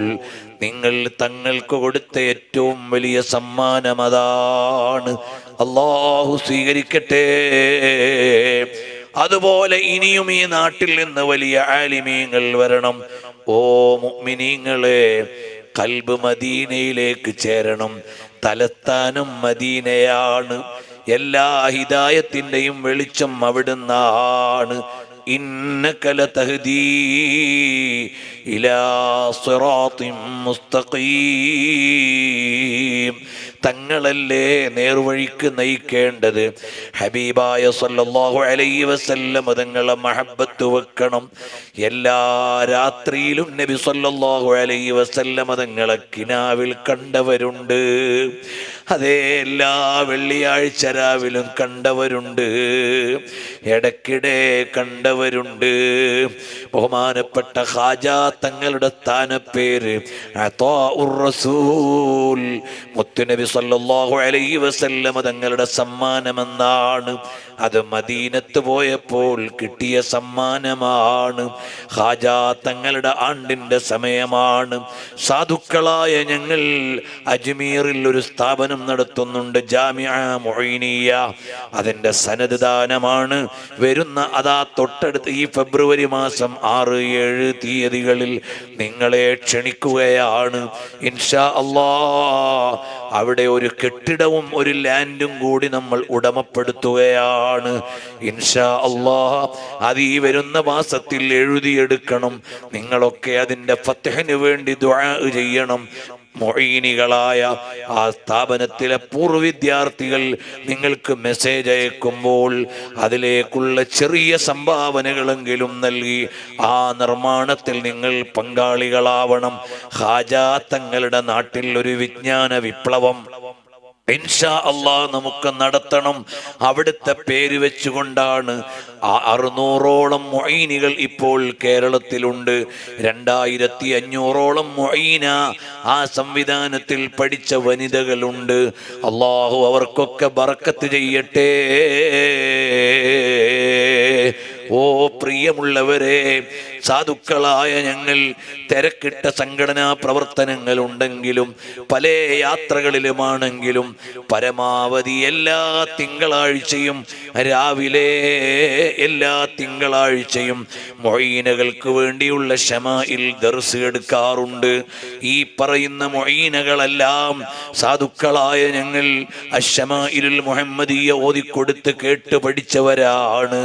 [SPEAKER 1] നിങ്ങൾ തങ്ങൾക്ക് കൊടുത്ത ഏറ്റവും വലിയ സമ്മാനം അതാണ്. അല്ലാഹു സ്വീകരിക്കട്ടെ. അതുപോലെ ഇനിയും ഈ നാട്ടിൽ നിന്ന് വലിയ ആലിമീങ്ങൾ വരണം. ഓ മുഅ്മിനീങ്ങളെ, ഖൽബ് മദീനയിലേക്ക് ചേരണം. തലസ്ഥാനം മദീനയാണ്. എല്ലാ ഹിദായത്തിന്റെയും വെളിച്ചം അവിടുന്നാണ്. ഇന്നക ലതഹ്ദീ ഇലാ സിറാത്തിൻ മുസ്തഖീം. തങ്ങളല്ലേ നേർവഴിക്ക് നയിക്കേണ്ടത്. ഹബീബായ സല്ലല്ലാഹു അലൈഹി വസല്ലം തങ്ങളെ മഹബ്ബത്ത് വെക്കണം. എല്ലാ രാത്രിയിലും നബി സല്ലല്ലാഹു അലൈഹി വസല്ലം തങ്ങളെ കിനാവിൽ കണ്ടവരുണ്ട്. അതേ എല്ലാ വെള്ളിയാഴ്ച രാവിലും കണ്ടവരുണ്ട്, ഇടയ്ക്കിടെ കണ്ടവരുണ്ട്. ബഹുമാനപ്പെട്ട ഖാജാ തങ്ങളുടെ സ്ഥാനപ്പേര് അതാഉർ റസൂൽ, മുത്തുനബി സല്ലല്ലാഹു അലൈഹി വസല്ലം തങ്ങളുടെ സമ്മാനമെന്നാണ്. അത് മദീനത്ത് പോയപ്പോൾ കിട്ടിയ സമ്മാനമാണ്. ഖാജാ തങ്ങളുടെ ആണ്ടിന്റെ സമയമാണ്. സാധുക്കളായ ഞങ്ങൾ അജ്മീറിൽ ഒരു സ്ഥാപനം നടത്തുന്നുണ്ട്, ജാമിഅ മുഈനിയ. അതിന്റെ സനദ് ദാനമാണ് വരുന്ന അതാ തൊട്ടടുത്ത് ഈ ഫെബ്രുവരി മാസം 6, 7 തീയതികളിൽ നിങ്ങളെ ക്ഷണിക്കുകയാണ്. ഇൻഷാ അല്ലാഹ് അവിടെ ഒരു കെട്ടിടവും ഒരു ലാൻഡും കൂടി നമ്മൾ ഉടമപ്പെടുത്തുകയാണ്. ഇൻഷാ അല്ലാഹ് അത് ഈ വരുന്ന മാസത്തിൽ എഴുതിയെടുക്കണം. നിങ്ങളൊക്കെ അതിൻ്റെ ഫത്ഹിന് വേണ്ടി ദുആ ചെയ്യണം. മുഈനികളായ ആ സ്ഥാപനത്തിലെ പൂർവ്വ വിദ്യാർത്ഥികൾ നിങ്ങൾക്ക് മെസ്സേജ് അയക്കുമ്പോൾ അതിലേക്കുള്ള ചെറിയ സംഭാവനകളെങ്കിലും നൽകി ആ നിർമ്മാണത്തിൽ നിങ്ങൾ പങ്കാളികളാവണം. ഖാജാ തങ്ങളുടെ നാട്ടിൽ ഒരു വിജ്ഞാന വിപ്ലവം ഇൻഷാ അല്ലാഹ് നമുക്ക് നടത്തണം. അവിടുത്തെ പേര് വെച്ചുകൊണ്ടാണ് 600ഓളം മുഈനികൾ ഇപ്പോൾ കേരളത്തിലുണ്ട്. 2500ഓളം മുഈന ആ സംവിധാനത്തിൽ പഠിച്ച വനിതകളുണ്ട്. അല്ലാഹു അവർക്കൊക്കെ ബറക്കത്ത് ചെയ്യട്ടെ. ഓ പ്രിയമുള്ളവരെ, സാധുക്കളായ ഞങ്ങൾ തിരക്കിട്ട സംഘടനാ പ്രവർത്തനങ്ങൾ ഉണ്ടെങ്കിലും പല യാത്രകളിലുമാണെങ്കിലും പരമാവധി എല്ലാ തിങ്കളാഴ്ചയും രാവിലെ എല്ലാ തിങ്കളാഴ്ചയും മുഈനകൾക്ക് വേണ്ടിയുള്ള ശമാഇൽ ദർസ് എടുക്കാറുണ്ട്. ഈ പറയുന്ന മുഈനകളെല്ലാം സാധുക്കളായ ഞങ്ങൾ അശ്ശമാഇലുൽ മുഹമ്മദിയ ഓതിക്കൊടുത്ത് കേട്ട് പഠിച്ചവരാണ്.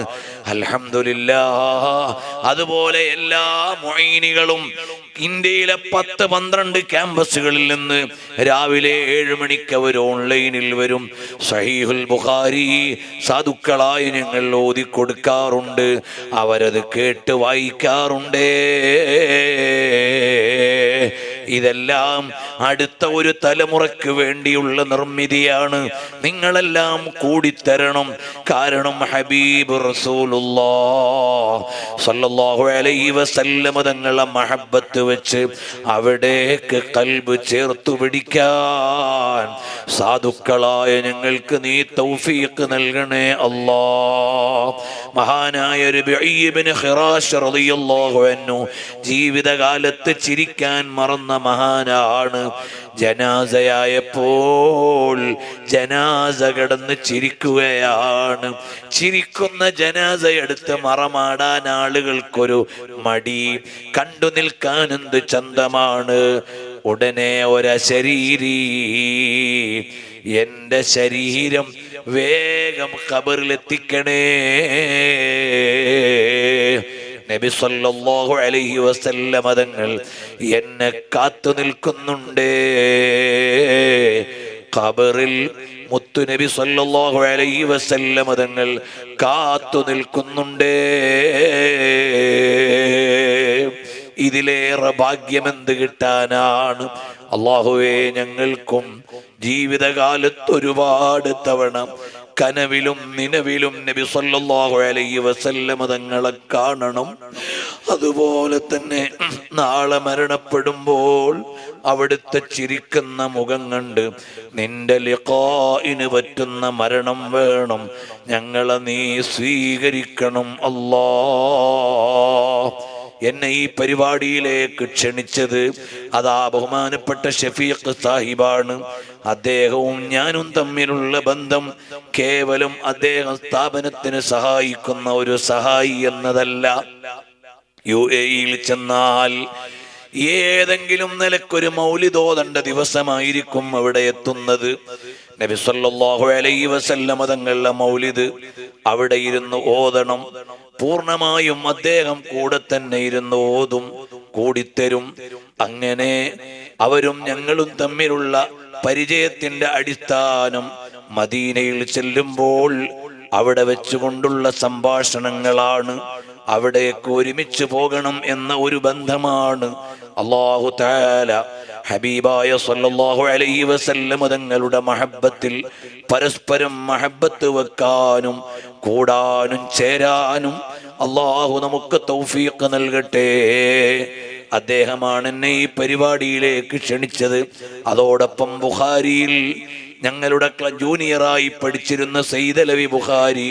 [SPEAKER 1] അൽഹംദുലില്ലാഹ്. അതുപോലെ എല്ലാ മുഈനികളും ഇന്ത്യയിലെ 10-12 ക്യാമ്പസുകളിൽ നിന്ന് രാവിലെ 7 മണിക്ക് അവർ ഓൺലൈനിൽ വരും. സഹീഹുൽ ബുഖാരി സാധുക്കളായ ഞങ്ങൾ ഓതിക്കൊടുക്കാറുണ്ട്. അവരത് കേട്ട് വായിക്കാറുണ്ട്. ഇതെല്ലാം അടുത്ത ഒരു തലമുറയ്ക്ക് വേണ്ടിയുള്ള നിർമ്മിതിയാണ്. നിങ്ങളെല്ലാം കൂടിത്തരണം. കാരണം ഹബീബ് റസൂലുള്ളാഹ് സ്വല്ലല്ലാഹു അലൈഹി വസല്ലം തങ്ങളുടെ മഹബ്ബത്ത് വെച്ച് അവിടേക്ക് ഖൽബ് ചേർത്തു പിടിക്കാൻ സാധുക്കളായ ഞങ്ങൾക്ക് നീ തൗഫീഖ് നൽകണേ അല്ലാഹ്. മഹാനായ റബീഇ ഇബ്നു ഖിറാശ് റളിയല്ലാഹു അൻഹു ജീവിതകാലത്ത് ചിരിക്കാൻ മറന്ന മഹാനാണ്. ജനാസയായപ്പോൾ ജനാസ കിടന്ന് ചിരിക്കുകയാണ്. ചിരിക്കുന്ന ജനാസയെടുത്ത് മറമാടാൻ ആളുകൾക്കൊരു മടി. കണ്ടു നിൽക്കാൻ എന്ത് ചന്തമാണ്. ഉടനെ ഒരശരീരി എന്റെ ശരീരം വേഗം ഖബറിലെത്തിക്കണേ. നബി സല്ലല്ലാഹു അലൈഹി വസല്ലം തങ്ങൾ എന്നെ കാത്തു നിൽക്കുന്നുണ്ട്. ഖബറിൽ മുത്തു നബി സല്ലല്ലാഹു അലൈഹി വസല്ലം തങ്ങൾ കാത്തു നിൽക്കുന്നുണ്ട്. ഇതിലേറെ ഭാഗ്യമെന്ത് കിട്ടാനാണ്. അല്ലാഹുവേ, ഞങ്ങൾക്കും ജീവിതകാലത്ത് ഒരുപാട് തവണ കനവിലും നിലവിലും നബി സല്ലല്ലാഹു അലൈഹി വസല്ലം തങ്ങളെ കാണണം. അതുപോലെ തന്നെ നാളെ മരണപ്പെടുമ്പോൾ അവിടുത്തെ ചിരിക്കുന്ന മുഖം കണ്ട് നിന്റെ ലിഖാഇന് പറ്റുന്ന മരണം വേണം. ഞങ്ങളെ നീ സ്വീകരിക്കണം അല്ലാഹ്. എന്നെ ഈ പരിപാടിയിലേക്ക് ക്ഷണിച്ചത് അതാ ബഹുമാനപ്പെട്ട ഷഫീഖ് സാഹിബാണ്. അദ്ദേഹവും ഞാനും തമ്മിലുള്ള ബന്ധം കേവലം അദ്ദേഹം സ്ഥാപനത്തിന് സഹായിക്കുന്ന ഒരു സഹായി എന്നതല്ല. UAE-യിൽ ചെന്നാൽ ഏതെങ്കിലും നിലക്കൊരു മൗലിദ് ഓതേണ്ട ദിവസമായിരിക്കും അവിടെ എത്തുന്നത്. നബി സല്ലല്ലാഹു അലൈഹി വസല്ലം തങ്ങളുടെ മൗലിദ് അവിടെ ഇരുന്ന് ഓതണം. പൂർണ്ണമായും അദ്ദേഹം കൂടെ തന്നെ ഇരുന്ന് ഓതും, കൂടിത്തരും. അങ്ങനെ അവരും ഞങ്ങളും തമ്മിലുള്ള പരിചയത്തിന്റെ അടിസ്ഥാനം മദീനയിൽ ചെല്ലുമ്പോൾ അവിടെ വെച്ചുകൊണ്ടുള്ള സംഭാഷണങ്ങളാണ്. അവിടേക്ക് ഒരുമിച്ച് പോകണം എന്ന ഒരു ബന്ധമാണ്. അല്ലാഹു തആല ഹബീബായ സല്ലല്ലാഹു അലൈഹി വസല്ലം തങ്ങളുടെ മഹബ്ബത്തിൽ പരസ്പരം മഹബ്ബത്ത് വെക്കാനും കൂടാനും ചേരാനും അല്ലാഹു നമുക്ക് തൗഫീഖ് നൽകട്ടെ. അദ്ദേഹമാണ് എന്നെ ഈ പരിപാടിയിലേക്ക് ക്ഷണിച്ചത്. അതോടൊപ്പം ബുഖാരിയിൽ ഞങ്ങളുടെ ജൂനിയറായി പഠിച്ചിരുന്ന സയ്യിദലവി ബുഖാരി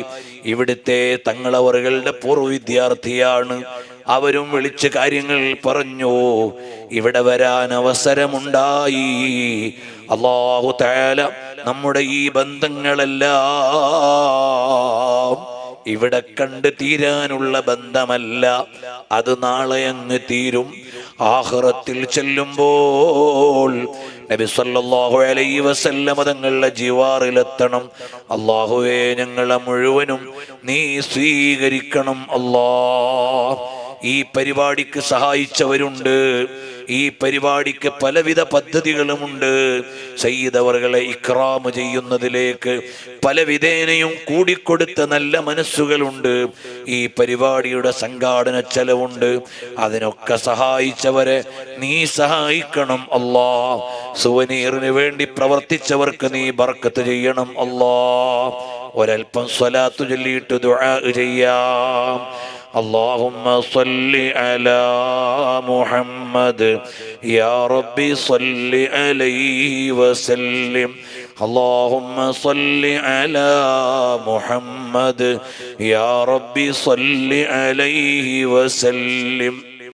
[SPEAKER 1] ഇവിടുത്തെ തങ്ങളവറുകളുടെ പൂർവ്വ വിദ്യാർത്ഥിയാണ്. അവരും വിളിച്ച് കാര്യങ്ങൾ പറഞ്ഞു. ഇവിടെ വരാൻ അവസരമുണ്ടായി. അല്ലാഹു തആല നമ്മുടെ ഈ ബന്ധങ്ങളെല്ലാം ഇവിടെ കണ്ട് തീരാനുള്ള ബന്ധമല്ല, അത് നാളെ അങ്ങ് തീരും. ആഖിറത്തിൽ ചെല്ലുമ്പോൾ നബി സല്ലല്ലാഹു അലൈഹി വസല്ലം തങ്ങളുടെ ജിവാറിലെത്തണം. അല്ലാഹുവേ, ഞങ്ങളെ മുഴുവനും നീ സ്വീകരിക്കണം. അല്ലാഹ്, ഈ പരിപാടിക്ക് സഹായിച്ചവരുണ്ട്. ഈ പരിപാടിക്ക് പലവിധ പദ്ധതികളുമുണ്ട്. സയ്യിദ് അവറുകളെ ഇക്റാം ചെയ്യുന്നതിലേക്ക് പലവിധേനയും കൂടിക്കൊടുത്ത നല്ല മനസ്സുകളുണ്ട്. ഈ പരിപാടിയുടെ സംഘാടന ചെലവുണ്ട്. അതിനൊക്കെ സഹായിച്ചവരെ നീ സഹായിക്കണം. അല്ലാഹ്, സുവനീറിന് വേണ്ടി പ്രവർത്തിച്ചവർക്ക് നീ ബർക്കത്ത് ചെയ്യണം. അല്ലാഹ്, ഒരൽപ്പം സ്വലാത്തു ചൊല്ലിയിട്ട് ദുആ ചെയ്യാം. اللهم صل على محمد يا ربي صل عليه وسلم. اللهم صل على محمد يا ربي صل عليه وسلم.